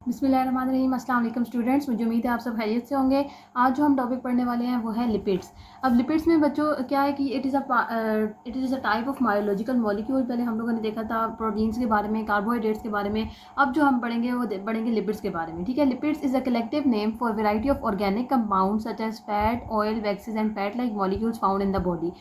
बिस्मिल्लाहिर्रहमानिर्रहीम। अस्सलाम वालेकुम स्टूडेंट्स, मुझे उम्मीद है आप सब खैरियत से होंगे। आज जो हम टॉपिक पढ़ने वाले हैं वो है लिपिड्स। अब लिपिड्स में बच्चों क्या है कि it is a type of biological molecule. पहले हम लोगों ने देखा था प्रोटीन्स के बारे में, कार्बोहाइड्रेट्स के बारे में। अब जो हम पढ़ेंगे वो पढ़ेंगे लिपिड्स के बारे में। ठीक है, lipids is a collective name for variety of organic compound such as fat, oil, waxes and fat like molecules found in the body.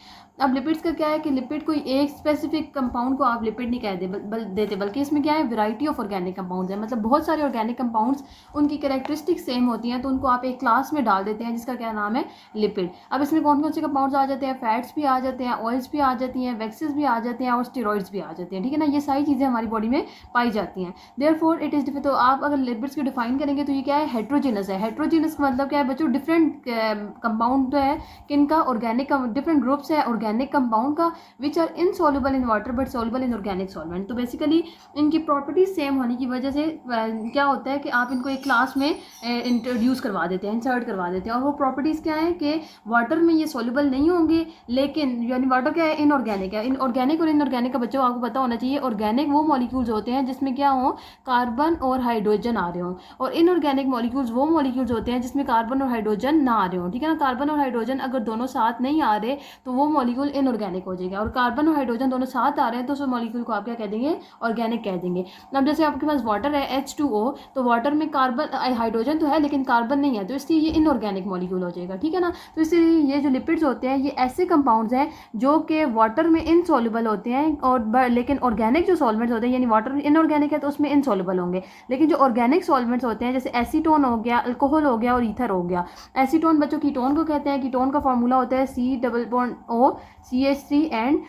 अब लिपिड्स का क्या है कि लिपिड कोई एक स्पेसिफिक कंपाउंड को आप लिपिड नहीं कह देते, बल्कि इसमें क्या है वैरायटी ऑफ ऑर्गेनिक कंपाउंड्स है। मतलब बहुत सारे ऑर्गेनिक कंपाउंड्स, उनकी कैरेक्टरिस्टिक सेम होती हैं, तो उनको आप एक क्लास में डाल देते हैं जिसका क्या नाम है लिपिड। अब इसमें कौन कौन से कंपाउंड्स आ जाते हैं? फैट्स भी आ जाते हैं, ऑयल्स भी आ जाती हैं, वैक्सेस भी आ जाते हैं और स्टेरॉइड्स भी आ जाते हैं। ठीक है ना, ये सारी चीज़ें हमारी बॉडी में पाई जाती हैं। देयरफॉर इट इज़ तो आप अगर लिपिड्स को डिफाइन करेंगे तो ये क्या है, हेट्रोजीनस है। हेट्रोजीनस का मतलब क्या है बच्चों? डिफरेंट कंपाउंड जो है किनका, ऑर्गेनिक, डिफरेंट ग्रुप्स है ऑर्गेनिक कंपाउंड का which are insoluble in water but soluble in organic solvent. तो बेसिकली इनकी प्रॉपर्टीज सेम होने की वजह से क्या होता है कि आप इनको एक क्लास में इंट्रोड्यूस करवा देते हैं, इंसर्ट करवा देते हैं। और वो प्रॉपर्टीज़ क्या है कि वाटर में ये सॉल्युबल नहीं होंगे, लेकिन यानी वाटर क्या है, इनऑर्गेनिक है। इनऑर्गेनिक और इनऑर्गेनिक का बच्चों आपको पता होना चाहिए। ऑर्गेनिक वो मॉलिक्यूल्स होते हैं जिसमें क्या हो, कार्बन और हाइड्रोजन आ रहे हों, और इनऑर्गेनिक मॉलिक्यूल्स वो मॉलिक्यूल्स होते हैं जिसमें कार्बन और हाइड्रोजन ना आ रहे हों। ठीक है ना, कार्बन और हाइड्रोजन अगर दोनों साथ नहीं आ रहे तो वो मॉलिक्यूल इनऑर्गेनिक हो जाएगा, और कार्बन और हाइड्रोजन दोनों साथ आ रहे हैं तो उस मॉलिक्यूल को आप क्या कह देंगे, ऑर्गेनिक कह देंगे। अब जैसे आपके पास वाटर है H2O, तो वाटर में कार्बन हाइड्रोजन तो है लेकिन कार्बन नहीं है, तो इसलिए ये इनऑर्गेनिक मॉलिक्यूल हो जाएगा। ठीक है ना, तो इसलिए ये जो लिपिड्स होते हैं ये ऐसे कंपाउंड्स हैं जो कि वाटर में इनसॉल्युबल होते हैं, और लेकिन ऑर्गेनिक जो सॉल्वेंट्स होते हैं, यानी वाटर इनऑर्गेनिक है तो उसमें इनसॉल्युबल होंगे, लेकिन जो ऑर्गेनिक सॉल्वेंट्स होते हैं जैसे एसीटोन हो गया, अल्कोहल हो गया और ईथर हो गया। एसीटोन बच्चों कीटोन को कहते हैं। कीटोन का फॉर्मूला होता है C+O CH3 एंड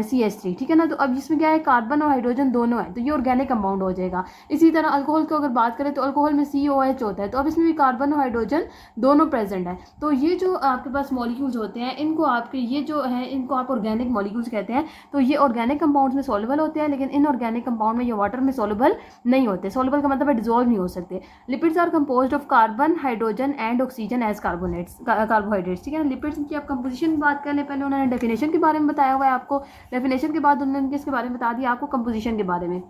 CH3। ठीक है ना, तो अब इसमें क्या है, कार्बन और हाइड्रोजन दोनों है, तो ये ऑर्गेनिक कंपाउंड हो जाएगा। इसी तरह अल्कोहल की अगर बात करें तो अल्कोहल में COH होता है, तो अब इसमें भी कार्बन और हाइड्रोजन दोनों प्रेजेंट है। तो ये जो आपके पास मॉलिक्यूल्स होते हैं इनको आपके ये जो है इनको आप ऑर्गेनिक मॉलिक्यूल्स कहते हैं। तो ये ऑर्गेनिक कंपाउंड्स में सॉल्युबल होते हैं, लेकिन इनऑर्गेनिक कंपाउंड में ये वाटर में सॉल्युबल नहीं होते। सॉल्युबल का मतलब है डिजोल्व नहीं हो सकते। Lipids are composed of carbon, hydrogen and oxygen as carbohydrates. ठीक है ना, लिपिड्स की आप कंपोजिशन की बात कर लें, पहले उन्होंने डेफिनेशन के बारे में बताया हुआ है आपको, डेफिनेशन के बाद उन्होंने इसके बारे में बता दिया आपको कंपोजिशन के बारे में।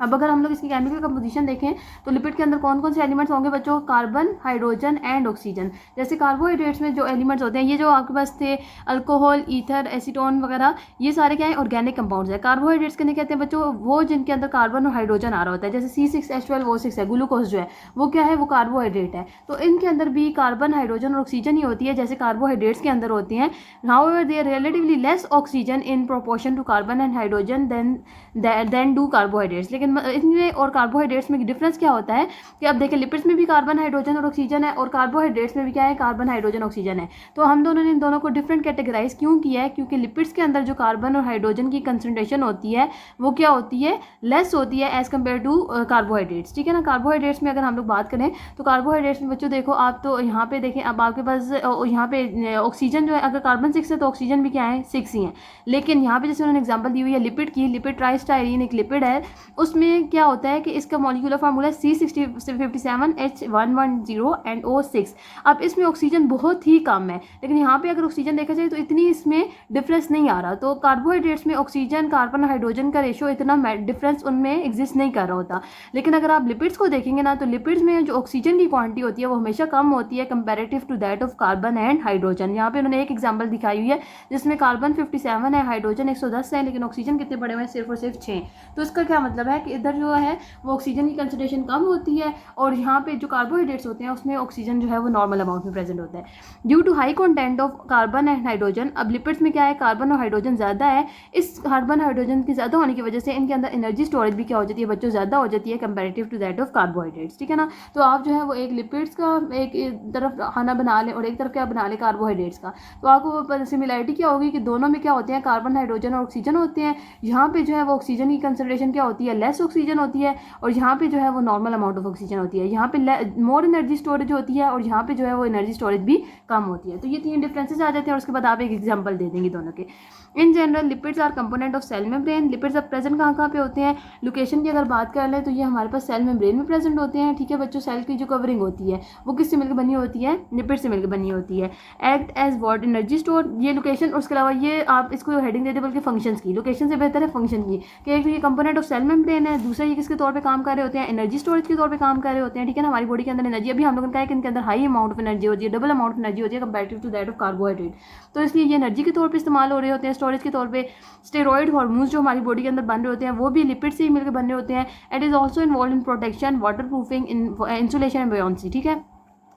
अब अगर हम लोग इसकी केमिकल कंपोजिशन देखें तो लिपिड के अंदर कौन कौन से एलिमेंट्स होंगे बच्चों? Carbon, hydrogen and oxygen. जैसे कार्बोहाइड्रेट्स में जो एलिमेंट्स होते हैं, ये जो आपके पास थे अल्कोहल, ईथर, एसीटोन वगैरह, ये सारे क्या है, ऑर्गेनिक कंपाउंड्स है। कार्बोहाइड्रेट्स किन्हें कहते हैं बच्चों? वो जिनके अंदर कार्बन और हाइड्रोजन आ रहा होता है, जैसे C6H12O6 है, ग्लूकोज जो है वो क्या है, वो कार्बोहाइड्रेट है। तो इनके अंदर भी कार्बन, हाइड्रोजन और ऑक्सीजन ही होती है जैसे कार्बोहाइड्रेट्स के अंदर होती हैं। However they are relatively less oxygen in proportion to carbon and hydrogen than do carbohydrates. लेकिन इनमें और कार्बोहाइड्रेट्स में डिफरेंस क्या होता है कि अब देखिए लिपिड्स में भी कार्बन, हाइड्रोजन और ऑक्सीजन है, और कार्बोहाइड्रेट्स में भी क्या है, कार्बन, हाइड्रोजन, ऑक्सीजन है। तो हम दोनों ने इन दोनों को डिफरेंट कैटेगराइज क्यों किया है? क्योंकि लिपिड्स के अंदर जो कार्बन और हाइड्रोजन की कंसंट्रेशन होती है वो क्या होती है, लेस होती है एज कम्पेयर टू कार्बोहाइड्रेट्स। ठीक है ना, कार्बोहाइड्रेट्स में अगर हम लोग बात करें तो कार्बोहाइड्रेट्स में बच्चों देखो आप, तो यहाँ पे देखें, अब आपके पास यहाँ पे ऑक्सीजन जो है, अगर कार्बन 6 है तो ऑक्सीजन भी क्या है, 6 ही है। लेकिन यहाँ पे जैसे उन्होंने एग्जाम्पल दी हुई है लिपिड की, लिपिड ट्राइस्टाइरीन एक लिपिड है, उसमें क्या होता है कि इसका molecular formula C57H110 and O6। अब इसमें ऑक्सीजन बहुत ही कम है, लेकिन यहाँ पे अगर ऑक्सीजन देखा जाए तो इतनी इसमें डिफरेंस नहीं आ रहा। तो कार्बोहाइड्रेट्स में ऑक्सीजन, कार्बन, हाइड्रोजन का रेशियो इतना डिफरेंस उनमें एग्जिस्ट नहीं कर रहा होता। लेकिन अगर आप लिपिड्स को देखेंगे ना, तो लिपिड्स में जो ऑक्सीजन की क्वांटिटी होती है वो हमेशा कम होती है comparative to that of carbon and hydrogen. यहाँ पे उन्होंने एक एग्जाम्पल दिखाई हुई है जिसमें कार्बन 57 है, हाइड्रोजन 110 है, लेकिन ऑक्सीजन कितने पड़े हुए हैं, सिर्फ और सिर्फ 6। तो इसका क्या मतलब है कि इधर जो है वो ऑक्सीजन की कंसंट्रेशन कम होती है, और यहाँ पे जो कार्बोहाइड्रेट्स होते हैं उसमें ऑक्सीजन जो है वो नॉर्मल अमाउंट में प्रेजेंट होता है due to high content of carbon and hydrogen. अब लिपिड्स में क्या है, कार्बन और हाइड्रोजन ज़्यादा है। इस कार्बन हाइड्रोजन की ज़्यादा होने की वजह से इनके अंदर एनर्जी स्टोरेज भी क्या हो जाती है बच्चों, ज़्यादा हो जाती है comparative to that of carbohydrates. ठीक है ना, तो आप जो है वो एक लिपिड्स का एक तरफ खाना बना लें और एक तरफ क्या बना लें, कार्बोहाइड्रेट्स का, तो आपको सिमिलरिटी क्या होगी कि दोनों में क्या होते हैं, कार्बन, हाइड्रोजन और ऑक्सीजन होते हैं। यहाँ पे जो है वो ऑक्सीजन की कंसंट्रेशन क्या होती है, लेस ऑक्सीजन होती है, और यहाँ पे जो है वो नॉर्मल अमाउंट ऑफ ऑक्सीजन होती है। यहाँ पे मोर एनर्जी स्टोरेज होती है, और यहाँ पे जो है वो एनर्जी स्टोरेज भी कम होती है। तो ये 3 डिफरेंसेस आ जाते हैं, और उसके बाद आप एक एग्जांपल दे देंगे दोनों के। In general lipids are component of cell membrane. Lipids अब प्रेजेंट कहाँ पे होते हैं? लोकेशन की अगर बात कर लें तो ये हमारे पास सेल मेम्ब्रेन में प्रेजेंट होते हैं। ठीक है बच्चों, सेल की जो कवरिंग होती है वो किससे मिलकर बनी होती है? लिपिड से मिलकर बनी होती है। Act as what, energy store, ये लोकेशन। उसके अलावा ये आप इसको हेडिंग दे दे बल्कि फंक्शंस की, लोकेशन से बेहतर है फंक्शन की, कि एक ये component of cell membrane glycogen है, दूसरा ये किसके तौर पे काम कर रहे होते हैं, एनर्जी स्टोरेज के तौर पे काम कर रहे होते हैं, ठीक है ना। हमारी बॉडी के अंदर एनर्जी, अभी हम लोगों ने कहा है कि इनके अंदर हाई अमाउंट ऑफ एनर्जी होती है, डबल अमाउंट ऑफ एनर्जी होती है comparative to that of carbohydrate, तो इसलिए ये एनर्जी के तौर पर इस्तेमाल हो रहे होते हैं, स्टोरेज के तौर पर। स्टेरॉइड हार्मोन्स जो हमारी बॉडी के अंदर बन रहे होते हैं वो भी लिपिड से ही मिलकर बन रहे होते हैं। It is also involve in protection, waterproofing, insulation and buoyancy, ठीक है।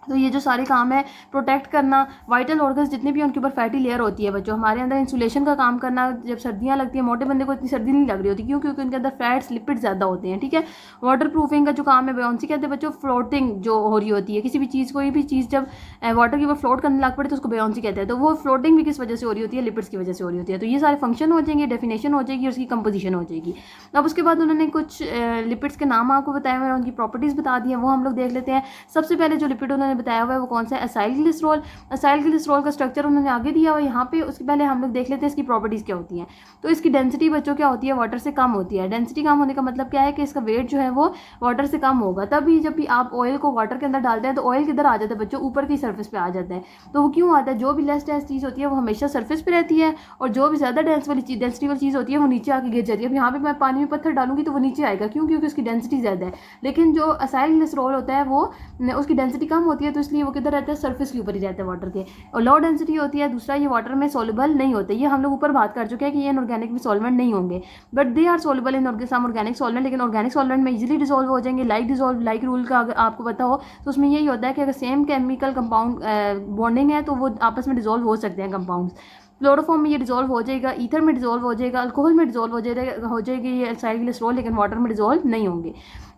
तो ये जो सारे काम है, प्रोटेक्ट करना, वाइटल ऑर्गन्स जितने भी उनके ऊपर फैटी लेयर होती है बच्चों, हमारे अंदर इंसुलेशन का काम करना। जब सर्दियाँ लगती हैं, मोटे बंदे को इतनी सर्दी नहीं लग रही होती, क्यों? क्योंकि उनके अंदर फैट्स, लिपिड ज़्यादा होते हैं, ठीक है। वाटर प्रूफिंग का जो काम है, बायोन्सी कहते हैं बच्चों, फ्लोटिंग जो हो रही होती है किसी भी चीज़, कोई भी चीज़ जब वाटर के ऊपर फ्लोट करने लग पड़े तो उसको बायोन्सी कहते हैं। तो वो फ्लोटिंग भी किस वजह से हो रही होती है, लिपिड्स की वजह से हो रही होती है। तो ये सारे फंक्शन हो जाएंगे, डेफिनेशन हो जाएगी और उसकी कंपोजिशन हो जाएगी। अब उसके बाद उन्होंने कुछ लिपिड्स के नाम आपको बताया हुआ है, उनकी प्रॉपर्टीज़ बता दी हैं, वो हम लोग देख लेते हैं। सबसे पहले जो लिपिड उन्होंने बताया हुआ है वो कौन सा है, असाइल ग्लिसरॉल। असाइल ग्लिसरॉल का स्ट्रक्चर उन्होंने आगे दिया हुआ है यहाँ पे। उसके पहले हम लोग देख लेते हैं इसकी प्रॉपर्टीज़ क्या होती हैं। तो इसकी डेंसिटी बच्चों क्या होती है, वाटर से कम होती है। डेंसिटी कम होने का मतलब क्या है कि इसका वेट जो है वो वाटर से कम होगा। तभी जब भी आप ऑयल को वाटर के अंदर डालते हैं तो ऑयल किधर आ जाता है बच्चों, ऊपर की सर्फेस पे आ जाता है। तो वो क्यों आता है, जो भी लेस डेंस चीज़ होती है वो हमेशा सर्फेस पे रहती है, और जो भी ज़्यादा डेंसिटी वाली चीज़ होती है वो नीचे आके गिर जाती है। अब यहाँ पे मैं पानी में पत्थर डालूंगी तो वो नीचे आएगा, क्यों? क्योंकि उसकी डेंसिटी ज़्यादा है। लेकिन जो असाइल ग्लिसरॉल होता है वो उसकी डेंसिटी कम होती है, तो इसलिए वो किधर रहता है, सर्फेस के ऊपर ही रहता है वाटर के, और लो डेंसिटी होती है। दूसरा, ये वाटर में सोल्यूबल नहीं होते। ये हम लोग ऊपर बात कर चुके हैं कि ये इनऑर्गेनिक में सॉल्वेंट नहीं होंगे, but they are soluble in some organic solvent. लेकिन ऑर्गेनिक सॉल्वेंट में इजीली डिसॉल्व हो जाएंगे। लाइक रूल का अगर आपको पता हो तो उसमें यही होता है कि अगर सेम केमिकल कंपाउंड बॉन्डिंग है तो वो आपस में डिसॉल्व हो सकते हैं कंपाउंड्स। क्लोरोफॉर्म में ये डिसॉल्व हो जाएगा, ईथर में डिसॉल्व हो जाएगा, अल्कोहल में डिसॉल्व हो जाएगी ये असाइल ग्लिसरॉल, लेकिन वाटर में डिसॉल्व नहीं होंगे।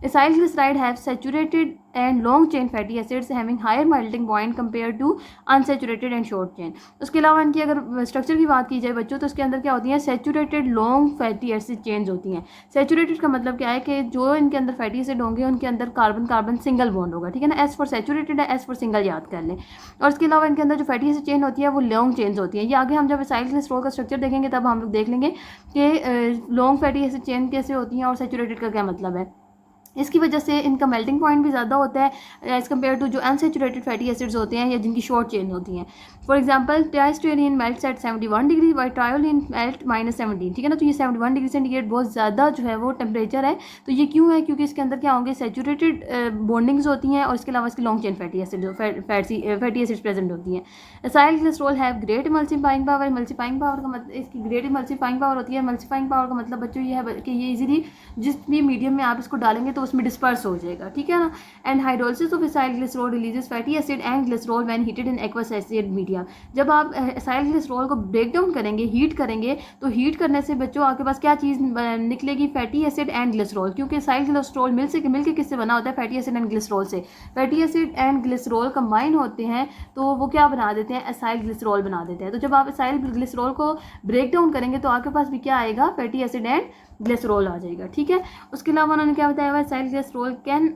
Acyl glyceride have saturated and long chain fatty acids having higher melting point compare to unsaturated and short chain. उसके अलावा इनकी अगर स्ट्रक्चर की बात की जाए बच्चों तो इसके अंदर क्या होती है, saturated long fatty acid chains होती हैं। सैचुरेटेड का मतलब क्या है कि जो इनके अंदर फैटी एसिड होंगे उनके अंदर कार्बन कार्बन सिंगल बॉन्ड होगा, ठीक है ना। एस फॉर सैचुरेटेड है, एस फॉर सिंगल याद कर लें। और इसके अलावा इनके अंदर जो फैटी एसिड चेन होती है वो लॉन्ग चेन्स होती हैं। ये आगे हम जब असाइल ग्लिसरॉल का स्ट्रक्चर देखेंगे तब हम लोग देख लेंगे कि लॉन्ग फैटी एसिड चेन कैसे होती हैं और सैचुरेटेड का क्या मतलब है। इसकी वजह से इनका मेल्टिंग पॉइंट भी ज़्यादा होता है एज़ कम्पेयर टू जो अनसेचुरेटेड फैटी एसिड्स होते हैं या जिनकी शॉर्ट चेन होती हैं। For example tristearin melts at 71 degree by triolein melt -17, ठीक है ना। तो ये 71 डिग्री सेंटीग्रेड बहुत ज़्यादा जो है वो टेम्परेचर है। तो ये क्यों है, क्योंकि इसके अंदर क्या होंगे, सैचुरेटेड बॉन्डिंग्स होती हैं और इसके अलावा इसकी long chain fatty acids present होती हैं। Acyl glycerol have great emulsifying power. Emulsifying power का मतलब, इसकी ग्रेट इमल्सिफाइंग पावर होती है। इमल्सिफाइंग पावर का मतलब बच्चों ये है कि ये इजीली जिस भी मीडियम में आप इसको डालेंगे तो उसमें डिस्पर्स हो जाएगा, ठीक है ना। And hydrolysis of acyl glycerol releases fatty acid and glycerol when heated in aqueous acid media. जब आप असाइल ग्लिसरॉल को ब्रेक डाउन करेंगे, हीट करेंगे, तो हीट करने से बच्चों आपके पास क्या चीज़ निकलेगी, फैटी एसिड एंड ग्लिसरॉल। क्योंकि असाइल ग्लिसरॉल मिलके किससे बना होता है, फैटी एसिड एंड ग्लिसरॉल से। Fatty acid and glycerol combine होते हैं तो वो क्या बना देते हैं, असाइल ग्लिसरॉल बना देते हैं। तो जब आप असाइल ग्लिसरॉल को ब्रेक डाउन करेंगे तो आपके पास भी क्या आएगा, फैटी एसिड एंड ग्लिसरॉल आ जाएगा, ठीक है। उसके अलावा उन्होंने क्या बताया हुआ है, acyl glycerol can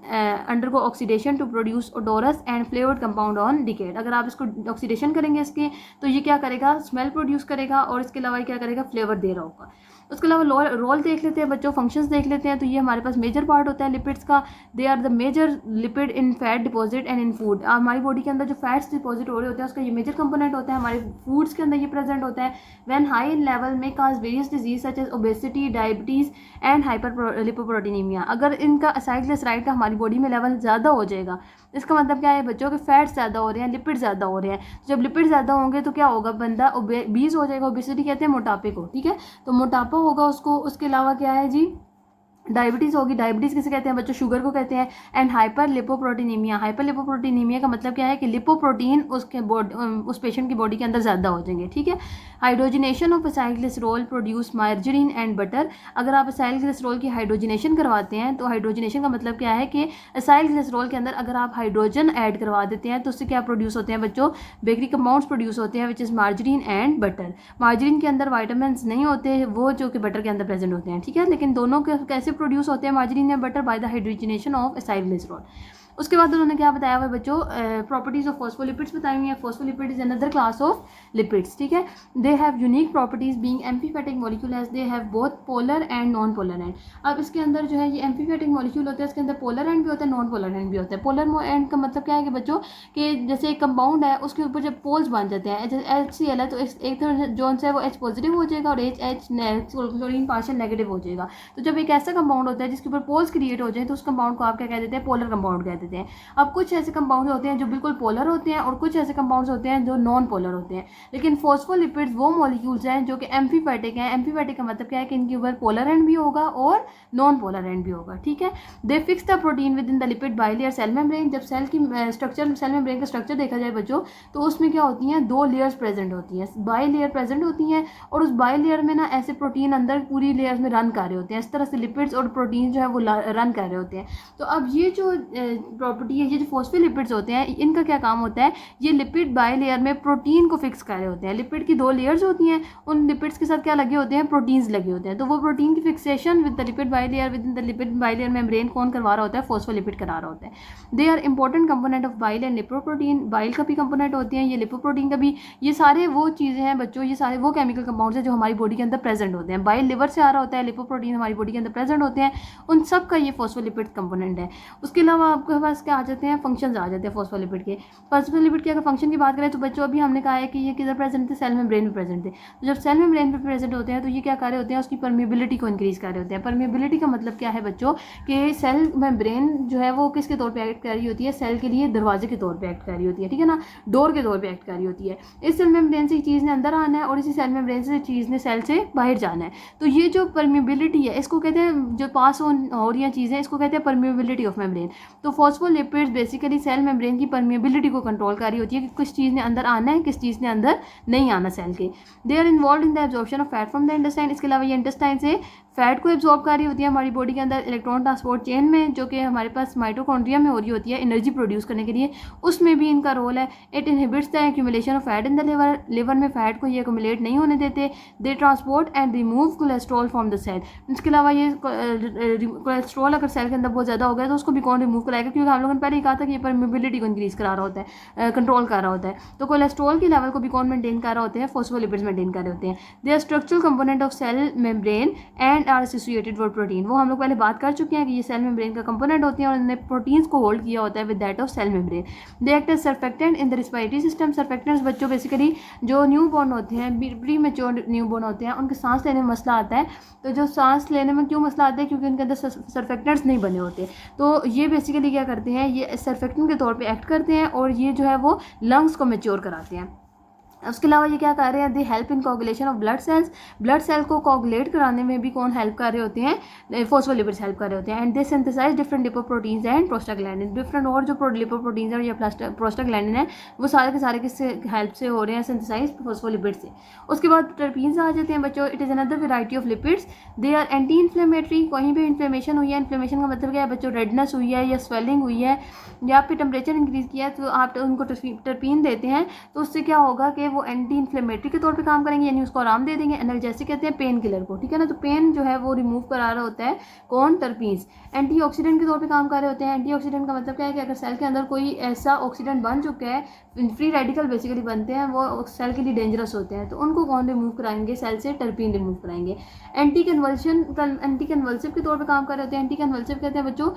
undergo oxidation to produce odorous and flavoured compound on decade. अगर आप इसको ऑक्सीडेशन करेंगे इसके तो ये क्या करेगा, स्मेल प्रोड्यूस करेगा और इसके अलावा क्या करेगा, फ्लेवर दे रहा होगा। उसके अलावा रोल देख लेते हैं बच्चों, फंक्शंस देख लेते हैं। तो ये हमारे पास मेजर पार्ट होता है लिपिड्स का। They are the major lipid in fat deposit and in food. हमारी बॉडी के अंदर जो फैट्स डिपॉजिट हो रहे होते हैं उसका ये मेजर कंपोनेंट होता है। हमारे फूड्स के अंदर ये प्रेजेंट होता है। व्हेन हाई इन लेवल में cause various disease such as obesity, diabetes and hyper lipoproteinemia. अगर इनका असाइल ग्लिसराइड का हमारी बॉडी में लेवल ज़्यादा हो जाएगा, इसका मतलब क्या है बच्चों के फैट्स ज़्यादा हो रहे हैं, लिपिड ज़्यादा हो रहे हैं। जब लिपिड ज़्यादा होंगे तो क्या होगा, बंदा बीज हो जाएगा। ओबेसिटी कहते हैं मोटापे को, ठीक है। तो मोटापा होगा उसको। उसके अलावा क्या है जी, डायबिटीज़ होगी। डायबिटीज़ किसे कहते हैं बच्चों, शुगर को कहते हैं। And hyper lipoproteinemia. Hyper lipoproteinemia का मतलब क्या है कि लिपोप्रोटीन उस पेशेंट की बॉडी के अंदर ज़्यादा हो जाएंगे, ठीक है। Hydrogenation of acyl glycerol produce margarine and butter. अगर आप असाइल ग्लिसरॉल की हाइड्रोजनेशन करवाते हैं तो हाइड्रोजनेशन का मतलब क्या है कि असाइल ग्लिसरॉल के अंदर अगर आप हाइड्रोजन ऐड करवा देते हैं तो उससे क्या प्रोड्यूस होते हैं बच्चों, बेकरी कंपाउंड्स प्रोड्यूस होते हैं which is margarine and butter. Margarine के अंदर वाइटामिन नहीं होते वो जो कि बटर के अंदर प्रेजेंट होते हैं, ठीक है। लेकिन दोनों के कैसे प्रोड्यूस होते हैं, मार्जरीन या butter, by the hydrogenation of acyl glycerol. उसके बाद उन्होंने क्या बताया हुआ है बच्चों, प्रॉपर्टीज ऑफ फॉस्फोलिपिड्स बताई हुई है। Phospholipid is another class of lipids, ठीक है। They have unique properties being amphipathic molecule as they have both polar and non polar end. अब इसके अंदर जो है ये एम्फीफैटिक मॉलिक्यूल होता है, इसके अंदर पोलर एंड भी होता है, नॉन पोलर एंड भी होता है। पोलर एंड का मतलब क्या है कि बच्चों कि जैसे एक कंपाउंड है उसके ऊपर जब पोल्स बन जाते हैं, जैसे HCl है तो एक तरह जोन से वो H पॉजिटिव हो जाएगा और H क्लोरीन पार्शियल नेगेटिव हो जाएगा। तो जब एक ऐसा कंपाउंड होता है जिसके ऊपर पोल्स क्रिएट हो जाए तो उस कंपाउंड को आप क्या कह देते हैं, पोलर कंपाउंड कह देते हैं। अब कुछ ऐसे कंपाउंड होते हैं जो बिल्कुल पोलर होते हैं और कुछ ऐसे कंपाउंड्स होते हैं जो नॉन पोलर होते हैं। लेकिन फॉस्फोलिपिड्स वो मॉलिक्यूल्स हैं जो कि एम्फीफैटिक हैं। एम्फीफैटिक का मतलब क्या है कि इनके ऊपर पोलर एंड भी होगा और नॉन पोलर एंड भी होगा, ठीक है। They fix the protein within the lipid bilayer cell membrane. जब सेल की स्ट्रक्चर, सेल मेम्ब्रेन का स्ट्रक्चर देखा जाए बच्चों तो उसमें क्या होती हैं, 2 लेयर्स प्रेजेंट होती हैं, बाई लेयर प्रेजेंट होती हैं और उस बाई लेयर में ना ऐसे प्रोटीन अंदर पूरी लेयर्स में रन कर रहे होते हैं। इस तरह से लिपिड्स और प्रोटीन जो है वो रन कर रहे होते हैं। तो अब ये जो प्रॉपर्टी है, ये जो फॉस्फोलिपिड्स होते हैं, इनका क्या काम होता है, ये लिपिड बाई लेयर में प्रोटीन को फिक्स कर रहे होते हैं। लिपिड की 2 लेयर्स होती हैं, उन लिपिड्स के साथ क्या लगे होते हैं, प्रोटीन्स लगे होते हैं। तो वो प्रोटीन की fixation with the lipid by layer, with in the lipid by layer membrane कौन करवा रहा होता है, फॉस्फोलिपिड करा रहा होता है। They are important component of bile and lipoprotein. Bile का भी कंपोनेंट होती हैं, ये लिपोप्रोटीन का भी। ये सारे वो चीज़ें हैं बच्चों, ये सारे वो केमिकल कंपाउंड्स हैं जो हमारी बॉडी के अंदर प्रेजेंट होते हैं। बाइल लिवर से आ रहा होता है, लिपोप्रोटीन हमारी बॉडी के अंदर प्रेजेंट होते हैं, उन सब का ये फॉस्फोलिपिड कंपोनेंट है। उसके अलावा आपके पास क्या आ जाते हैं, फंक्शंस आ जाते हैं फॉस्फोलिपिड के। फॉस्फोलिपिड के अगर फंक्शन की बात करें तो बच्चों अभी हमने कहा है कि ये किधर प्रेजेंट थे, सेल मेम्ब्रेन में प्रेजेंट थे। तो जब सेल मेम्ब्रेन में प्रेजेंट होते हैं तो ये क्या कर रहे होते हैं, उसकी परमिबिलिटी को इंक्रीज कर रहे होते हैं। परमिबिलिटी का मतलब क्या है बच्चों कि सेल मेम्ब्रेन जो है वो किसके तौर पर एक्ट कर रही होती है, सेल के लिए दरवाजे के तौर पर एक्ट कर रही होती है, ठीक है ना, डोर के तौर पर एक्ट कर रही होती है। इस सेल मेम्ब्रेन से चीज़ ने अंदर आना है और इसी सेल मेम्ब्रेन से चीज़ ने सेल से बाहर जाना है। तो ये जो परमिबिलिटी है इसको कहते हैं, जो पास हो रही चीज़ें इसको कहते हैं परमिबिलिटी ऑफ मेम्ब्रेन। तो फॉस्फोलिपिड्स बेसिकली सेल मेम्ब्रेन की परमिबिलिटी को कंट्रोल कर रही होती है कि किस चीज़ ने अंदर आना है, किस चीज़ ने अंदर नहीं आना सेल के। They are involve in the absorption of fat from the intestine. इसके अलावा ये इंटेस्टाइन से फैट को एब्जॉर्ब कर रही होती है हमारी बॉडी के अंदर इलेक्ट्रॉन ट्रांसपोर्ट चेन में, जो कि हमारे पास माइटोकॉन्ड्रिया में हो रही होती है एनर्जी प्रोड्यूस करने के लिए, उसमें भी इनका रोल है। It inhibits the accumulation of fat in the liver. Liver में फैट को ये एक्यूमुलेट नहीं होने देते। They transport and remove cholesterol from the cell. इसके अलावा ये कोलेस्ट्रॉल अगर सेल के अंदर बहुत ज़्यादा हो गया तो उसको भी कौन रिमूव कराएगा, क्योंकि हम लोगों ने पहले ही कहा था कि ये परमिबिलिटी को इंक्रीज करा रहा होता है, कंट्रोल कर रहा होता है। तो कोलेस्ट्रॉल के लेवल को भी कौन मेंटेन कर रहा होते हैं, फॉस्फोलिपिड्स मेंटेन कर रहे होते हैं। They are structural component of cell membrane and are associated with protein. वो हम लोग पहले बात कर चुके हैं कि ये सेल मेम्ब्रेन का कंपोनेंट होते हैं और इन्होंने प्रोटीन्स को होल्ड किया होता है with that of cell membrane. They act as surfactant in the respiratory system. Surfactants बच्चों बेसिकली जो न्यू बॉर्न होते हैं, प्री मैच्योर न्यू बॉर्न होते हैं, उनके सांस लेने में मसला आता है। तो जो सांस लेने में क्यों मसला आता है, क्योंकि उनके अंदर सर्फेक्टेंट्स नहीं बने होते। तो ये बेसिकली क्या करते हैं, ये सर्फेक्टेंट के तौर पे एक्ट करते हैं और ये जो है वो लंग्स को मैच्योर कराते हैं। उसके अलावा ये क्या कर रहे हैं, they help in coagulation of blood cells. Blood cell को कोगुलेट कराने में भी कौन हेल्प कर रहे होते हैं, फॉस्फोलिपिड्स हेल्प कर रहे होते हैं। And they synthesise different lipoproteins and prostaglandin. Different और जो लिपोप्रोटीन्स हैं या प्रोस्टाग्लैंडिन है वो सारे के सारे किससे हेल्प से हो रहे हैं, सिंथेसाइज फॉस्फोलिपिड से। उसके बाद टर्पीन्स आ जाते हैं बच्चों। It is another variety of lipids. They are anti inflammatory. कहीं भी इन्फ्लेमेशन हुई है, इन्फ्लेमेशन का मतलब क्या है बच्चों, रेडनेस हुई है या स्वेलिंग हुई है या फिर टेम्परेचर इंक्रीज किया है तो आप उनको टर्पीन देते हैं, तो उससे क्या होगा कि वो एंटी इन्फ्लेमेटरी के तौर पे काम करेंगे, यानी उसको आराम दे देंगे। एनाल्जेसिक कहते हैं पेन किलर को, ठीक है ना। तो पेन जो है वो रिमूव करा रहा होता है कौन, टर्पीन्स। एंटीऑक्सीडेंट के तौर पे काम कर रहे होते हैं। एंटीऑक्सीडेंट का मतलब क्या है कि अगर सेल के अंदर कोई ऐसा ऑक्सीडेंट बन चुका है, फ्री रेडिकल बेसिकली बनते हैं, वो सेल के लिए डेंजरस होते हैं, तो उनको कौन रिमूव कराएंगे, सेल से टर्पीन रिमूव कराएंगे। एंटी कन्वल्सिव के तौर पे काम कर रहे होते हैं। एंटी कन्वल्सिव कहते हैं बच्चों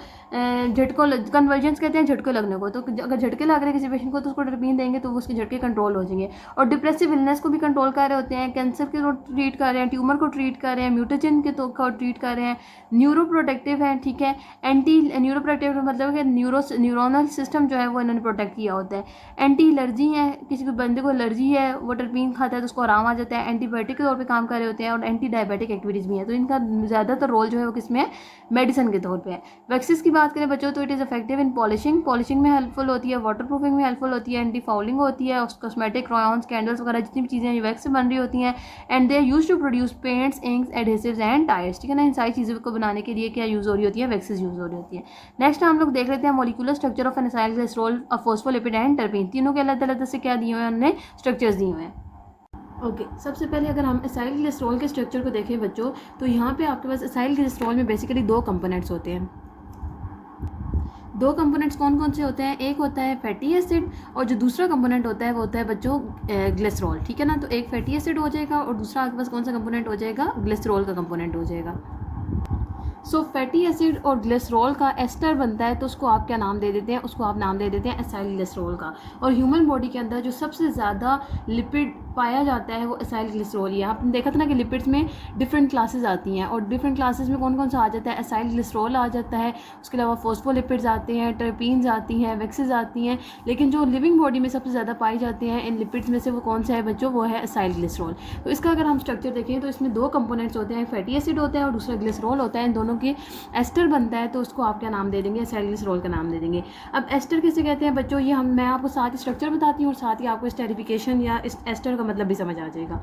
झटको, कन्वर्जेंस कहते हैं झटके लगने को। तो अगर झटके लग रहे हैं किसी पेशेंट को तो उसको टर्पीन देंगे तो उसके झटके कंट्रोल हो जाएंगे। और डिप्रेसिव इलनेस को भी कंट्रोल कर रहे होते हैं। कैंसर को ट्रीट कर रहे हैं, ट्यूमर को ट्रीट कर रहे हैं, म्यूटेजन के को ट्रीट कर रहे हैं। न्यूरोप्रोटेक्टिव है, ठीक है। एंटी न्यूरोप्रोटेक्टिव मतलब कि न्यूरोनल सिस्टम जो है वो इन्होंने प्रोटेक्ट किया होता है। एंटी एलर्जी है, किसी को बंदे को एलर्जी है वो टर्पीन खाता है तो उसको आराम आ जाता है। एंटीबायोटिक के तौर पे काम कर रहे होते हैं और एंटी डायबिटिक एक्टिविटीज़ भी हैं। तो इनका ज़्यादातर रोल जो है वो किसमें है, मेडिसिन के तौर पे है। वैक्सीज की बात करें बच्चों तो it is effective in polishing. Polishing में हेल्पफुल होती है, वाटर प्रूफिंग में हेल्पफुल होती है, एंटी फाउलिंग होती है, कॉस्मेटिक, क्रायॉन्स, कैंडल्स वगैरह जितनी भी चीज़ें वैक्स से बन रही होती हैं। And they use to produce paints, inks, adhesives and tyres, ठीक है ना। इन सारी चीज़ों को बनाने के लिए क्या यूज़ हो रही होती है, वैक्सीज यूज़ हो रही होती है। नेक्स्ट हम लोग देख लेते हैं molecular structure of an acyl glycerol, phospholipid and terpene. तीनों के अलग अलग से क्या दिए हुए हैं, उन्होंने स्ट्रक्चर्स दिए हुए हैं। ओके सबसे पहले अगर हम एसाइल ग्लिसरॉल के स्ट्रक्चर को देखें बच्चों तो यहाँ पे आपके पास एसाइल ग्लिसरॉल में बेसिकली 2 कंपोनेंट्स होते हैं। दो कंपोनेंट्स कौन कौन से होते हैं, एक होता है फैटी एसिड और जो दूसरा कंपोनेंट होता है वो होता है बच्चों ग्लिसरॉल, ठीक है ना। तो एक फैटी एसिड हो जाएगा और दूसरा आपके पास कौन सा कंपोनेंट हो जाएगा, ग्लिसरॉल का कंपोनेंट हो जाएगा। सो फैटी एसिड और ग्लिसरॉल का एस्टर बनता है तो उसको आप क्या नाम दे देते हैं, उसको आप नाम दे देते हैं एसाइल ग्लिसरॉल का। और ह्यूमन बॉडी के अंदर जो सबसे ज़्यादा लिपिड पाया जाता है वो एसाइल ग्लिसरॉल ही है। आपने देखा था ना कि लिपिड्स में डिफरेंट क्लासेस आती हैं और डिफरेंट क्लासेस में कौन कौन सा आ जाता है, एसाइल ग्लिसरॉल आ जाता है, उसके अलावा फोस्फोलिपिड्स आते हैं, टर्पीन्स आती हैं, वैक्सेस आती हैं, लेकिन जो लिविंग बॉडी में सबसे ज़्यादा पाई जाती हैं इन लिपिड्स में से वो कौन सा है बच्चों, वो है एसाइल ग्लिसरॉल। तो इसका अगर हम स्ट्रक्चर देखें तो इसमें दो कंपोनेंट्स होते हैं, फैटी एसिड होता है और दूसरा ग्लिसरॉल होता है। इन दोनों के एस्टर बनता है तो उसको आप क्या नाम दे देंगे, एसाइल ग्लिसरॉल का नाम दे देंगे। अब एस्टर किसे कहते हैं बच्चों, ये मैं आपको साथ ही स्ट्रक्चर बताती हूँ और साथ ही आपको स्टेरिफिकेशन या इस एस्टर का मतलब भी समझ आ जाएगा।